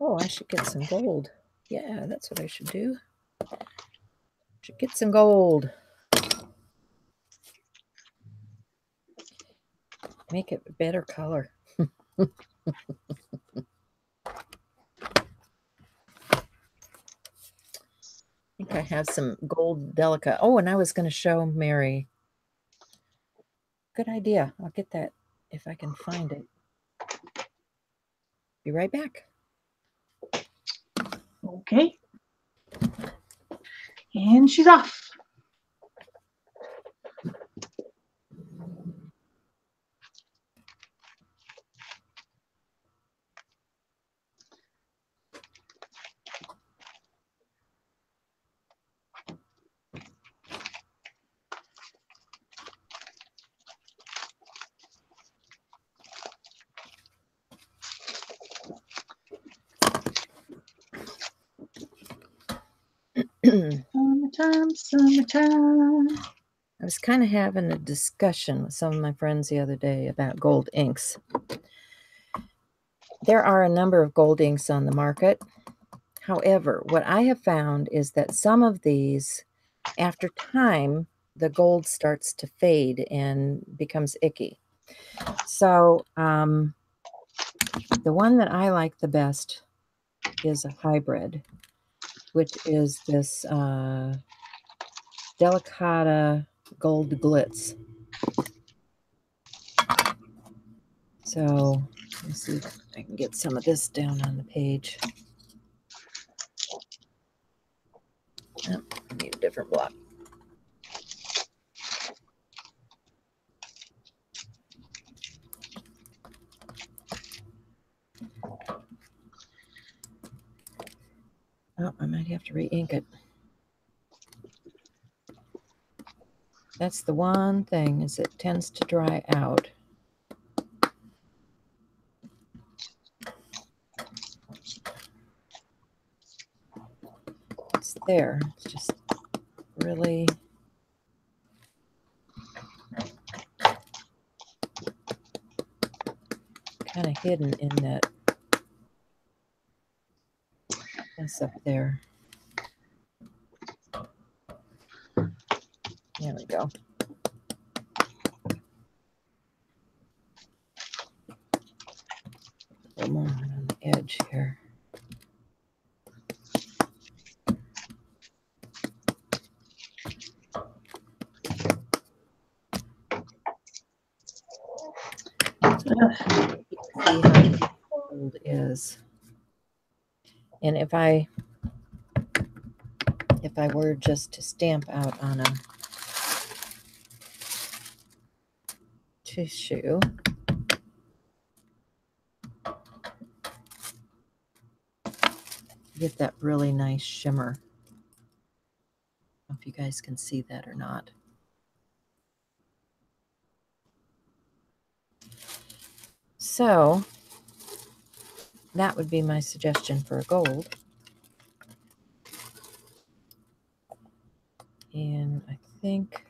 Oh, I should get some gold. Yeah, that's what I should do. Should get some gold. Make it a better color. I think I have some gold Delica. Oh, and I was going to show Mary. Good idea. I'll get that if I can find it. Be right back. Okay. And she's off. Summertime, summertime. I was kind of having a discussion with some of my friends the other day about gold inks. There are a number of gold inks on the market. However, what I have found is that some of these, after time, the gold starts to fade and becomes icky. So the one that I like the best is a hybrid, which is this Delicata Gold Blitz. So let's see if I can get some of this down on the page. Oh, I need a different block. Oh, I might have to re-ink it. That's the one thing, is it tends to dry out. It's there. It's just really kind of hidden in that mess up there. There we go. A little more on the edge here. See how gold is. And if I were just to stamp out on a tissue, get that really nice shimmer. I don't know if you guys can see that or not. So that would be my suggestion for a gold. And I think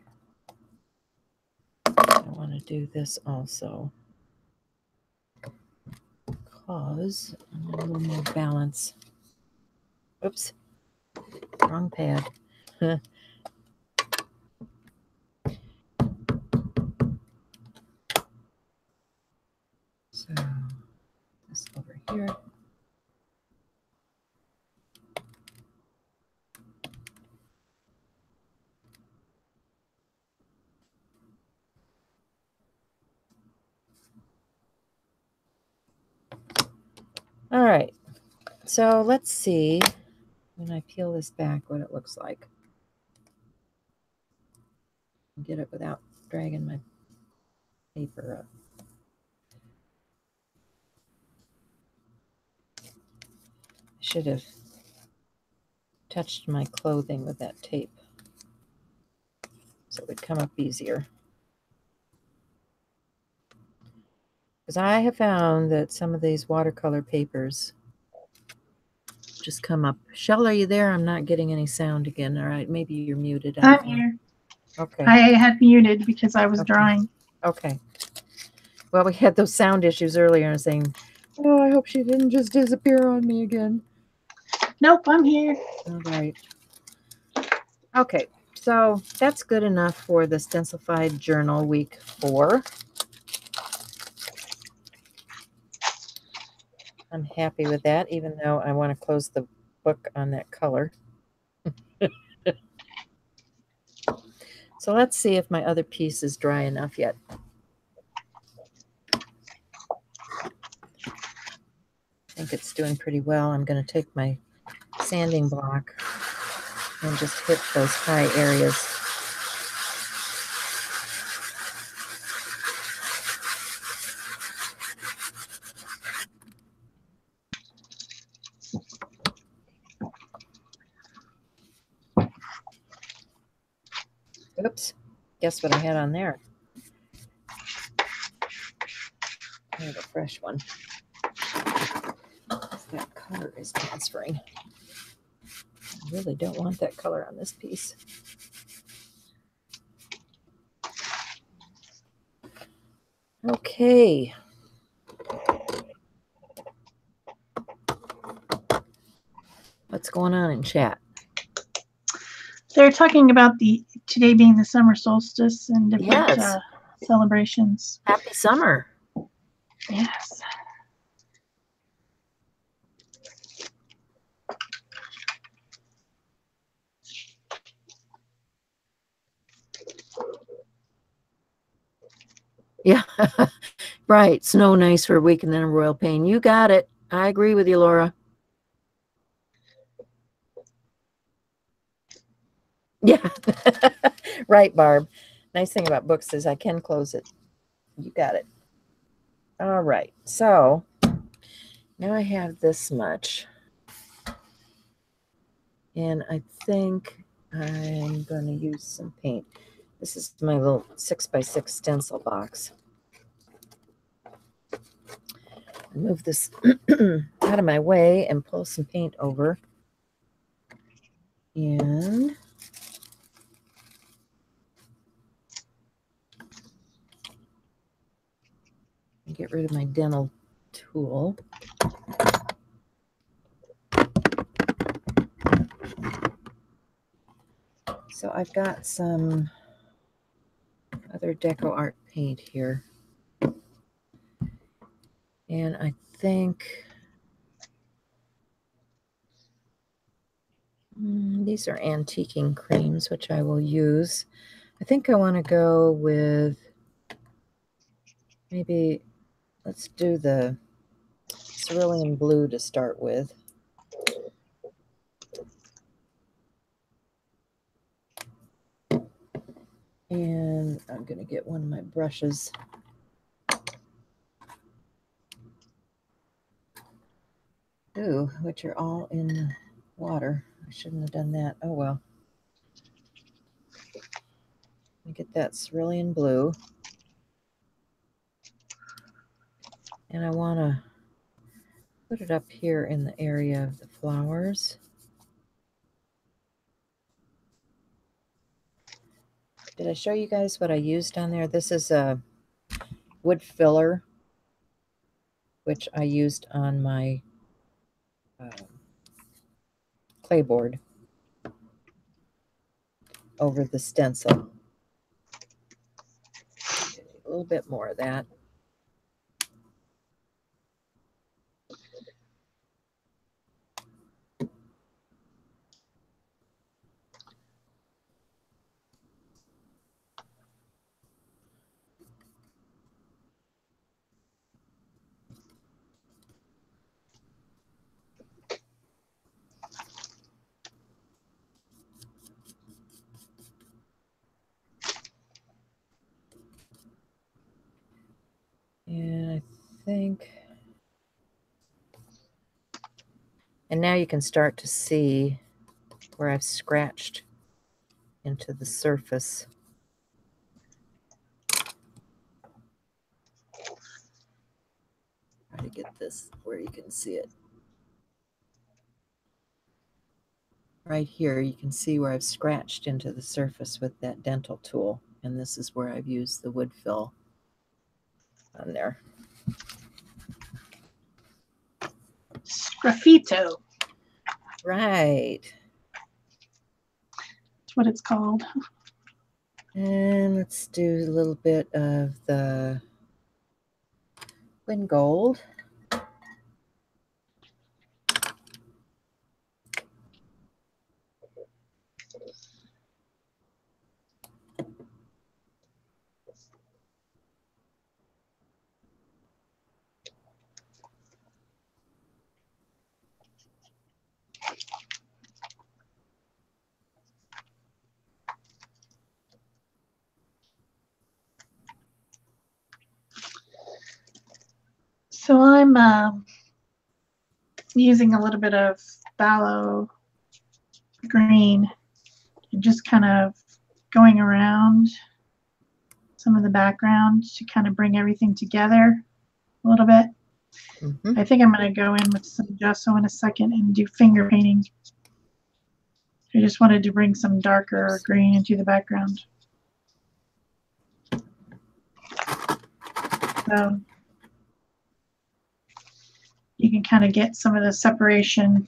I want to do this also because I want a little more balance. Oops, wrong pad. So this over here. All right, so let's see when I peel this back what it looks like. Get it without dragging my paper up. I should have touched my clothing with that tape so it would come up easier. Because I have found that some of these watercolor papers just come up. Shell, are you there? I'm not getting any sound again. All right, maybe you're muted. I'm here. Okay. I had muted because I was drawing. Okay. Well, we had those sound issues earlier, and I was saying, oh, I hope she didn't just disappear on me again. Nope, I'm here. All right. Okay, so that's good enough for the Stencilfied Journal week 4. I'm happy with that, even though I want to close the book on that color. So let's see if my other piece is dry enough yet. I think it's doing pretty well. I'm going to take my sanding block and just hit those high areas. Oops, guess what I had on there? I have a fresh one. That color is transferring. I really don't want that color on this piece. Okay. What's going on in chat? They're talking about today being the summer solstice and different celebrations. Happy summer. Yes. Yeah, right. Snow nice for a week and then a royal pain. You got it. I agree with you, Laura. Yeah, right, Barb. Nice thing about books is I can close it. You got it. All right, so now I have this much. And I think I'm going to use some paint. This is my little 6x6 stencil box. Move this out of my way and pull some paint over. And get rid of my dental tool. So I've got some other deco art paint here. And I think these are antiquing creams, which I will use. I think I want to go with maybe, let's do the cerulean blue to start with. And I'm going to get one of my brushes. Ooh, which are all in water. I shouldn't have done that. Oh well. Let me get that cerulean blue. And I want to put it up here in the area of the flowers. Did I show you guys what I used on there? This is a wood filler, which I used on my clay board over the stencil. A little bit more of that. And I think, and now you can start to see where I've scratched into the surface. Try to get this where you can see it. Right here, you can see where I've scratched into the surface with that dental tool, and this is where I've used the wood fill on there. Sgraffito. Right. That's what it's called. And let's do a little bit of the wind gold. So I'm using a little bit of phthalo green and just kind of going around some of the background to kind of bring everything together a little bit. I think I'm going to go in with some gesso in a second and do finger painting. I just wanted to bring some darker green into the background. So you can kind of get some of the separation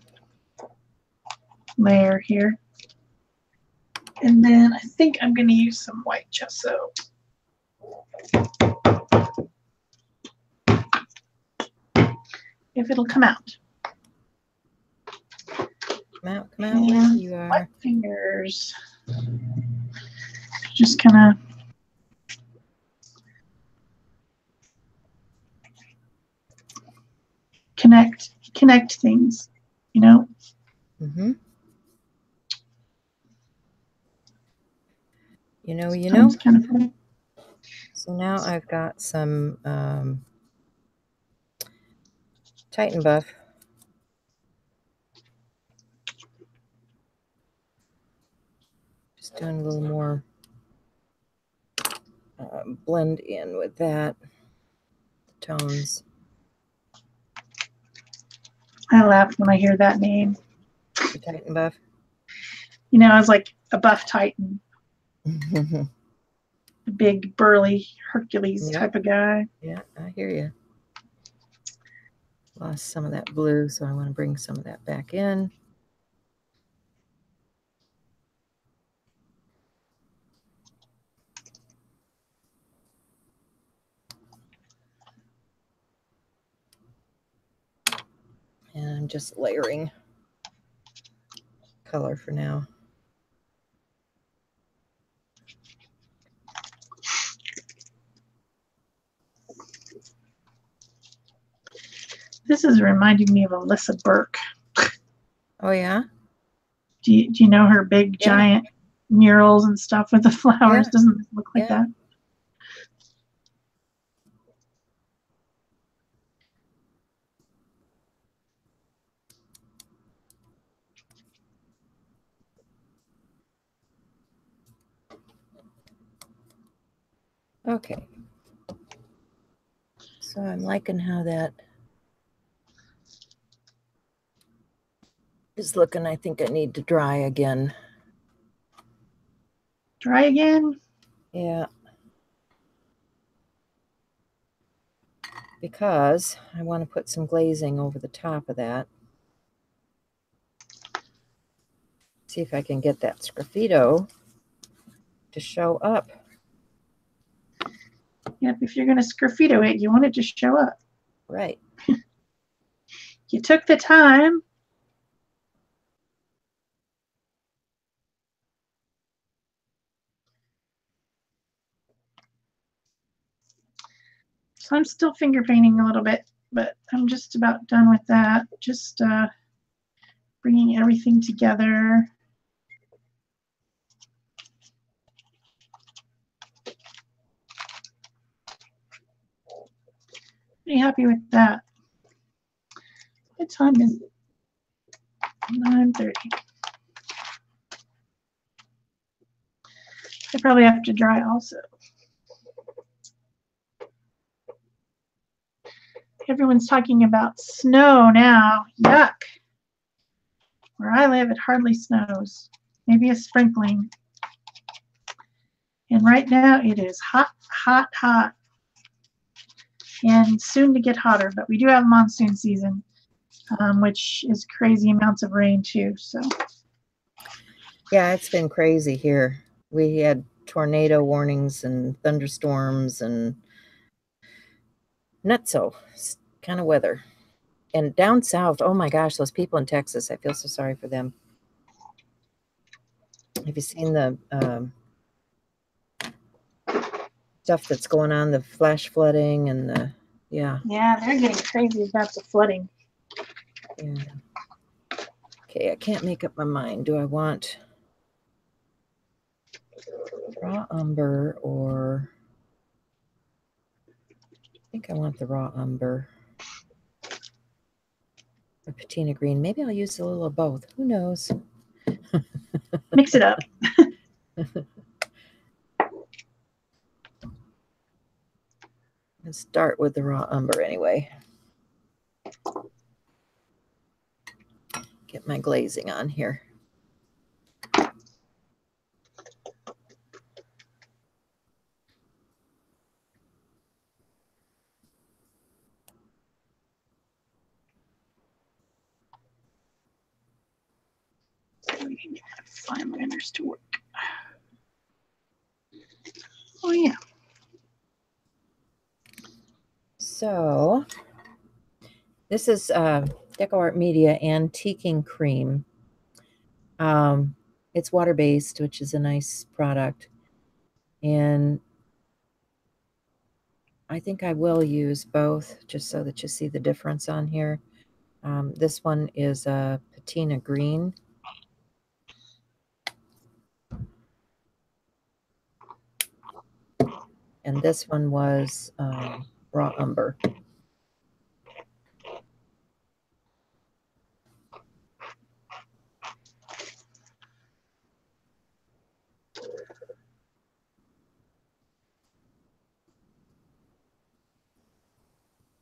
layer here. And then I think I'm going to use some white gesso. If it'll come out. Come out, where you are. Wet fingers. Just kind of connect things, you know? You know. Kind of funny. So now I've got some Titan Buff. Just doing a little more blend in with that, the tones. I laugh when I hear that name. The Titan Buff. You know, I was like a buff Titan. A big, burly Hercules type of guy. Yeah, I hear you. Lost some of that blue, so I want to bring some of that back in. And I'm just layering color for now. This is reminding me of Alyssa Burke. Oh, yeah? Do you know her big, giant murals and stuff with the flowers? Yeah. Doesn't it look like that? Okay. So I'm liking how that is looking. I think I need to dry again. Dry again? Yeah. Because I want to put some glazing over the top of that. See if I can get that sgraffito to show up. Yep, if you're going to sgraffito it, you want it to show up. Right. You took the time. So I'm still finger painting a little bit, but I'm just about done with that. Just bringing everything together. Pretty happy with that. What time is it? 9:30. I probably have to dry also. everyone's talking about snow now. Yuck. Where I live, it hardly snows. Maybe a sprinkling. And right now it is hot, hot, hot. And soon to get hotter, but we do have monsoon season, which is crazy amounts of rain too. So yeah, it's been crazy here. We had tornado warnings and thunderstorms and nutso kind of weather. And down south, oh my gosh, those people in Texas, I feel so sorry for them. Have you seen the stuff that's going on, the flash flooding and the, yeah. Yeah, they're getting crazy about the flooding. Yeah. Okay, I can't make up my mind. Do I want raw umber or... I think I want the raw umber or patina green. Maybe I'll use a little of both. Who knows? Mix it up. Let's start with the raw umber anyway. Get my glazing on here. Fine liners to work. Oh yeah. So this is Deco Art Media Antiquing Cream. It's water-based, which is a nice product. And I think I will use both just so that you see the difference on here. This one is a patina green. And this one was raw umber.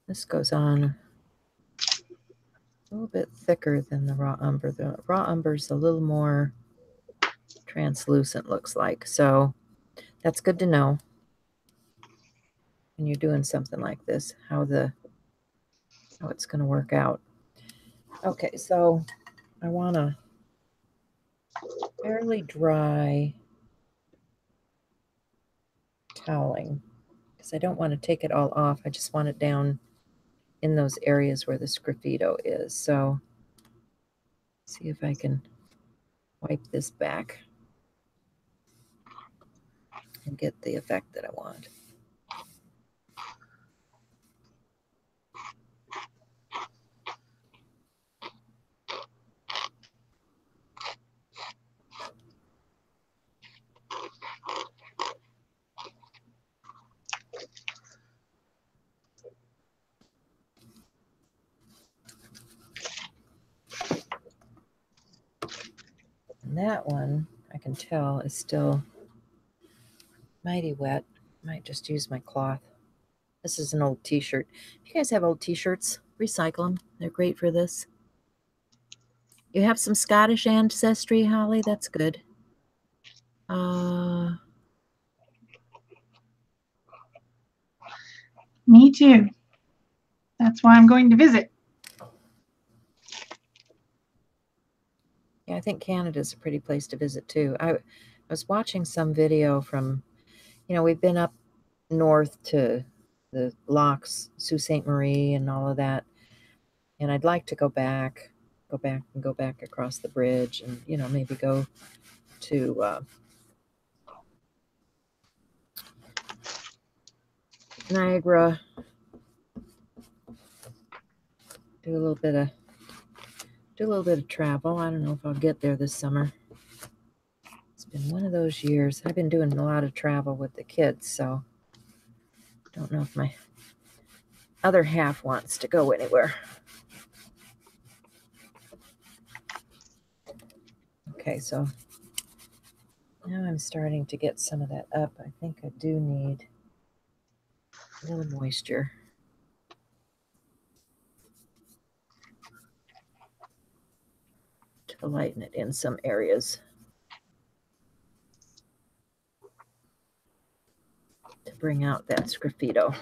This goes on a little bit thicker than the raw umber. The raw umber is a little more translucent, looks like. So that's good to know when you're doing something like this, how it's going to work out. Okay, so I want a fairly dry toweling because I don't want to take it all off. I just want it down in those areas where the sgraffito is. So see if I can wipe this back and get the effect that I want. And that one, I can tell, is still mighty wet. Might just use my cloth. This is an old t-shirt. If you guys have old t-shirts, recycle them. They're great for this. You have some Scottish ancestry, Holly? That's good. Me too. That's why I'm going to visit. Yeah, I think Canada's a pretty place to visit too. I was watching some video from, we've been up north to the Lochs, Sault Ste. Marie and all of that. And I'd like to go back across the bridge and, maybe go to Niagara, do a little bit of travel. I don't know if I'll get there this summer. It's been one of those years. I've been doing a lot of travel with the kids, so don't know if my other half wants to go anywhere. Okay, so now I'm starting to get some of that up. I think I do need a little moisture. to lighten it in some areas. To bring out that sgraffito.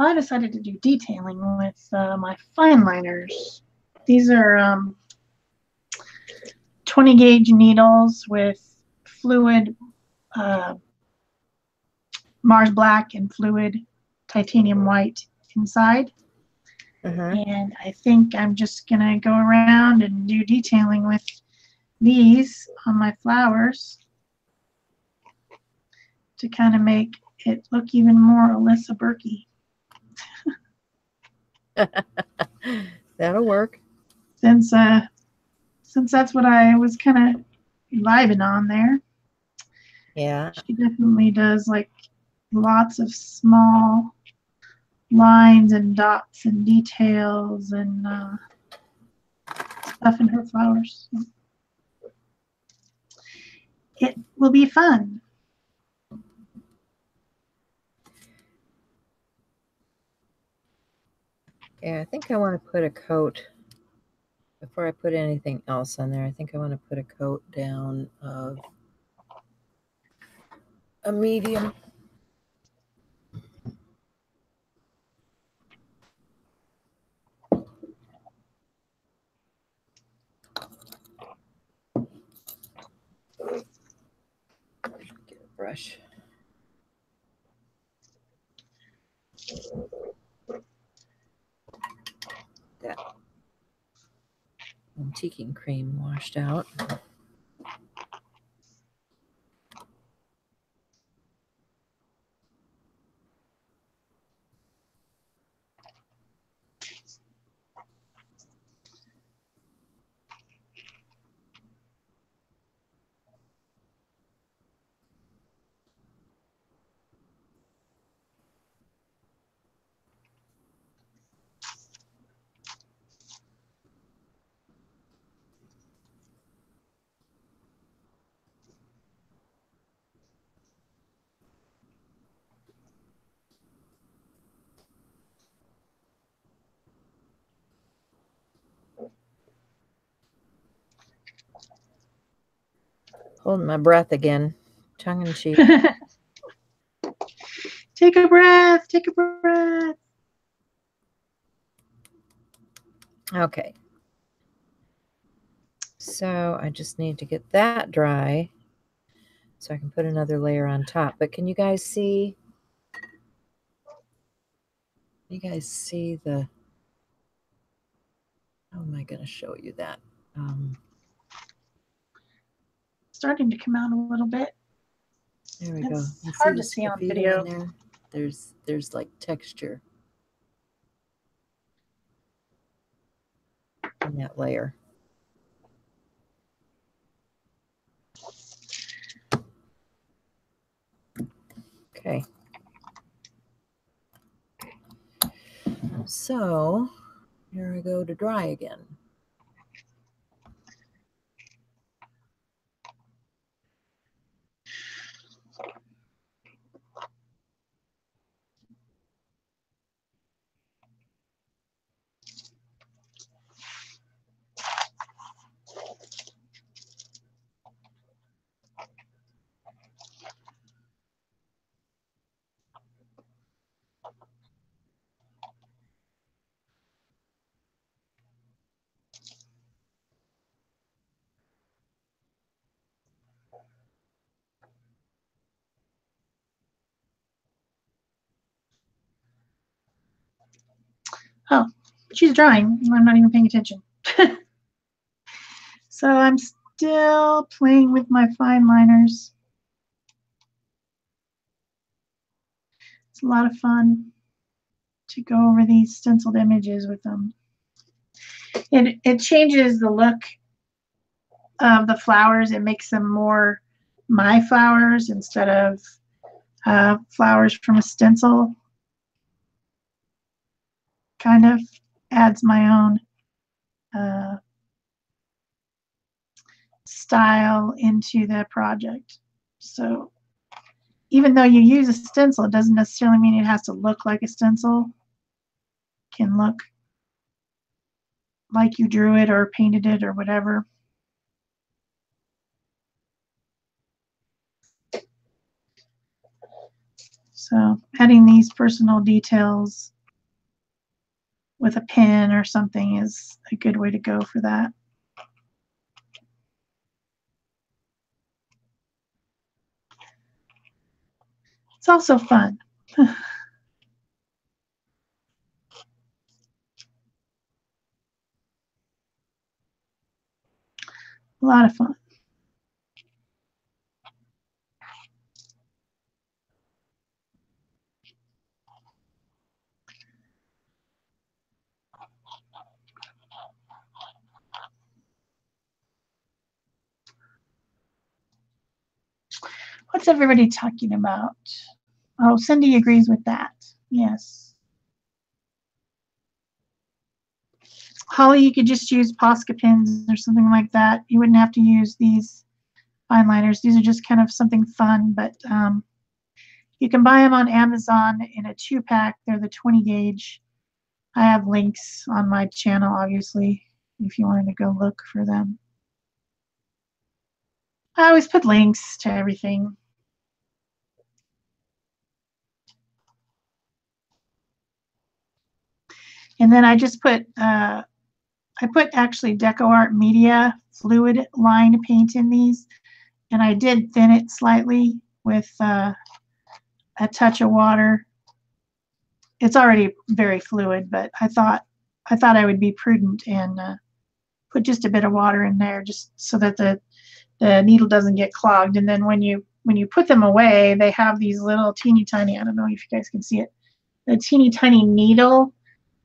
I decided to do detailing with my fine liners. These are 20 gauge needles with fluid Mars Black and fluid titanium white inside. And I think I'm just going to go around and do detailing with these on my flowers to kind of make it look even more Alyssa Berkey. That'll work. Since that's what I was kind of vibing on there. Yeah. She definitely does like lots of small lines and dots and details and stuff in her flowers. It will be fun. Yeah, I think I want to put a coat, before I put anything else on there, I think I want to put a coat down of a medium. Get a brush. That antiquing cream washed out. Holding my breath again, tongue in cheek. Take a breath, take a breath. Okay. So I just need to get that dry so I can put another layer on top. But can you guys see? You guys see the, how am I going to show you that? Starting to come out a little bit. There we go. It's hard to see on video. There? There's like texture in that layer. Okay. So here I go to dry again. Oh, she's drying. I'm not even paying attention. So I'm still playing with my fine liners. It's a lot of fun to go over these stenciled images with them. It changes the look of the flowers. It makes them more my flowers instead of flowers from a stencil. Kind of adds my own style into the project. So even though you use a stencil, it doesn't necessarily mean it has to look like a stencil. It can look like you drew it or painted it or whatever. So adding these personal details with a pen or something is a good way to go for that. It's also fun. A lot of fun. What's everybody talking about? Oh, Cindy agrees with that. Yes. Holly, you could just use Posca pins or something like that. You wouldn't have to use these fine liners. These are just kind of something fun, but you can buy them on Amazon in a 2-pack. They're the 20 gauge. I have links on my channel, obviously, if you wanted to go look for them. I always put links to everything. And then I just put, I put actually DecoArt Media fluid line paint in these, and I did thin it slightly with a touch of water. It's already very fluid, but I thought I would be prudent and put just a bit of water in there, just so that the needle doesn't get clogged. And then when you put them away, they have these little teeny tiny, I don't know if you guys can see it, the teeny tiny needle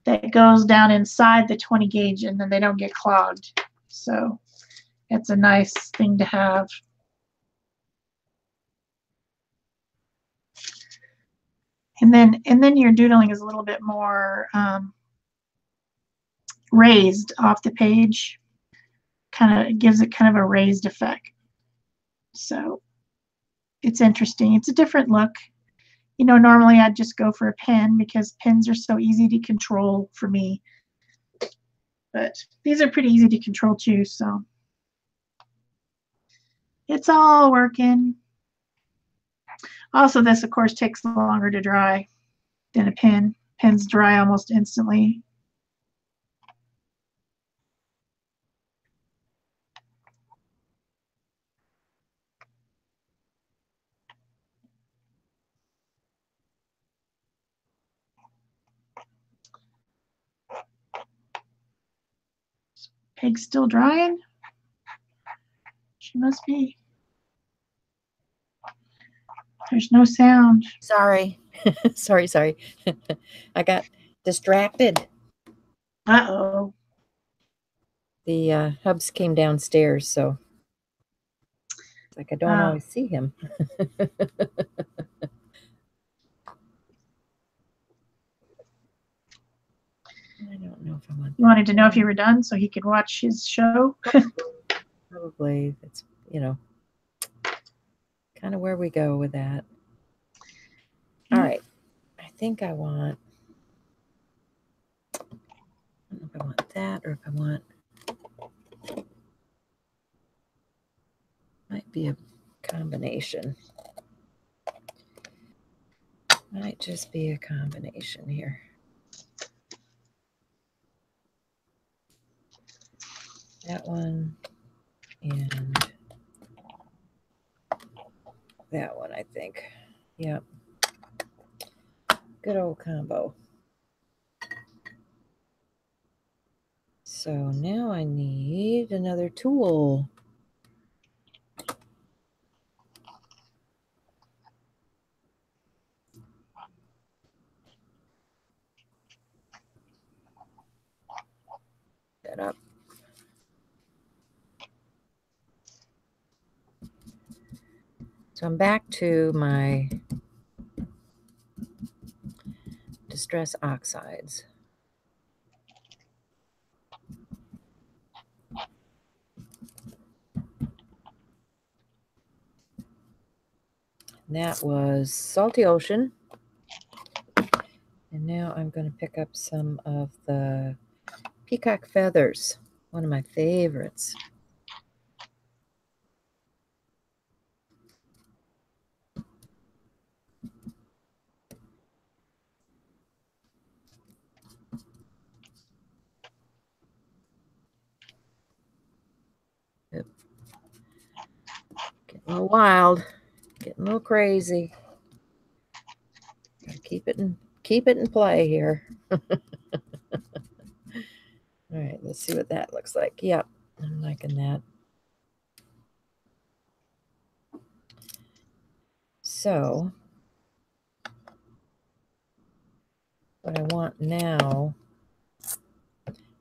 that goes down inside the 20 gauge, and then they don't get clogged. So it's a nice thing to have. And then your doodling is a little bit more raised off the page. Kind of gives it kind of a raised effect. So it's interesting. It's a different look. You know, normally I'd just go for a pen because pens are so easy to control for me. But these are pretty easy to control too, so it's all working. Also, this, of course, takes longer to dry than a pen. Pens dry almost instantly. Pig's still drying? She must be. There's no sound. Sorry. sorry. I got distracted. Uh-oh. The hubs came downstairs, so it's like I don't always see him. I don't know if I want. You wanted to know if you were done so he could watch his show? Probably. It's, you know, kind of where we go with that. All right. I think I want, I don't know if I want that or if I want, might be a combination. Might just be a combination here. That one and that one, I think. Yep. Good old combo. So now I need another tool. That up. So I'm back to my Distress Oxides. And that was Salty Ocean. And now I'm going to pick up some of the Peacock Feathers, one of my favorites. Yep. Getting a little wild, getting a little crazy. Gotta keep it in play here. All right, let's see what that looks like. Yep, I'm liking that. So what I want now,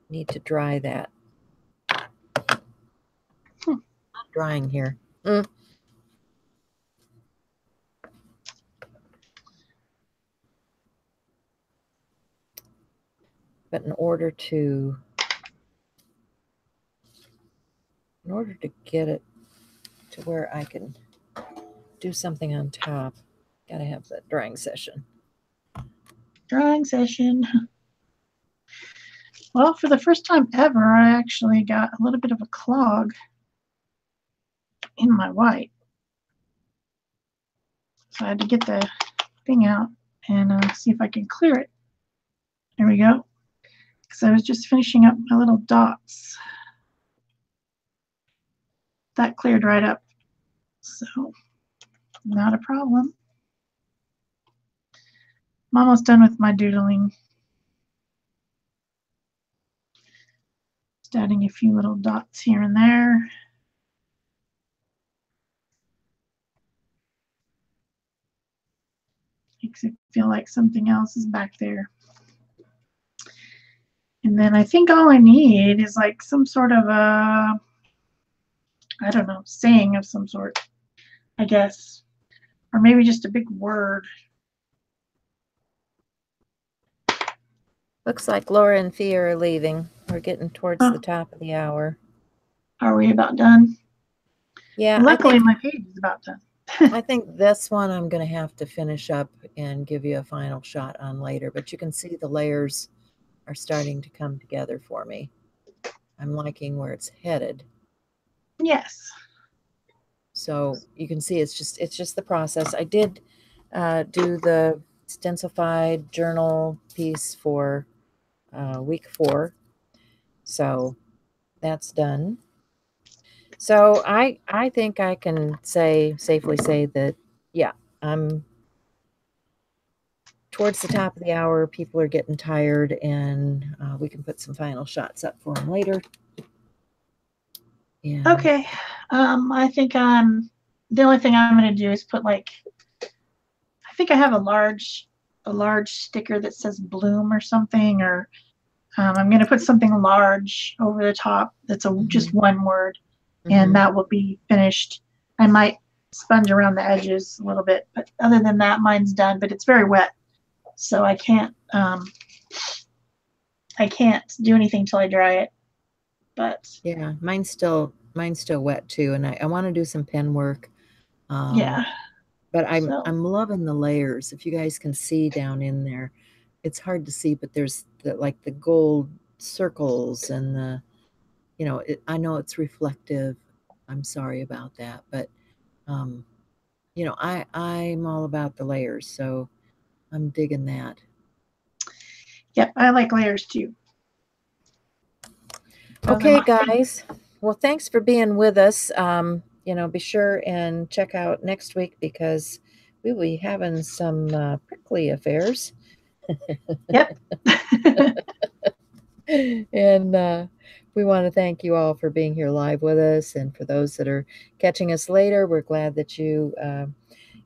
need to dry that. Drying here. But in order to get it to where I can do something on top, gotta have that drying session. Drawing session. Well, for the first time ever, I actually got a little bit of a clog in my white. So I had to get the thing out and see if I can clear it. There we go. Because I was just finishing up my little dots. That cleared right up. So, not a problem. I'm almost done with my doodling. Just adding a few little dots here and there. Makes it feel like something else is back there. And then I think all I need is like some sort of a, I don't know, saying of some sort, I guess. Or maybe just a big word. Looks like Laura and Fia are leaving. We're getting towards the top of the hour. Are we about done? Yeah. Well, luckily, my page is about done. I think this one I'm going to have to finish up and give you a final shot on later. But you can see the layers are starting to come together for me. I'm liking where it's headed. Yes. So you can see it's just the process. I did do the stencilified journal piece for week 4. So that's done. So I think I can safely say that, yeah, I'm towards the top of the hour. People are getting tired, and we can put some final shots up for them later. Yeah. Okay. I think the only thing I'm going to do is put like, I think I have a large sticker that says bloom or something, or I'm going to put something large over the top that's just one word, and that will be finished. I might sponge around the edges a little bit, but other than that, mine's done. But it's very wet, so I can't do anything till I dry it. But yeah, mine's still wet too, and I want to do some pen work. Yeah. But I'm loving the layers. If you guys can see down in there, it's hard to see, but there's like the gold circles and the, you know, I know it's reflective. I'm sorry about that, but you know, I'm all about the layers, so I'm digging that. Yep, I like layers too. Okay, guys. Well, thanks for being with us. You know, be sure and check out next week because we will be having some prickly affairs. Yep. And we want to thank you all for being here live with us. And for those that are catching us later, we're glad that you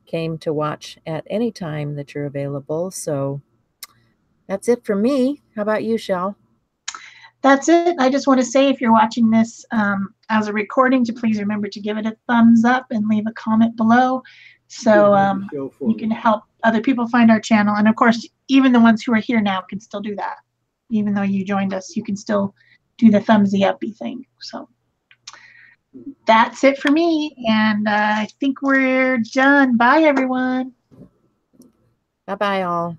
came to watch at any time that you're available. So that's it for me. How about you, Shel? That's it. I just want to say, if you're watching this as a recording, to please remember to give it a thumbs up and leave a comment below, so you can help other people find our channel. And of course, even the ones who are here now can still do that. Even though you joined us, you can still do the thumbsy uppy thing. So that's it for me. And I think we're done. Bye, everyone. Bye-bye all.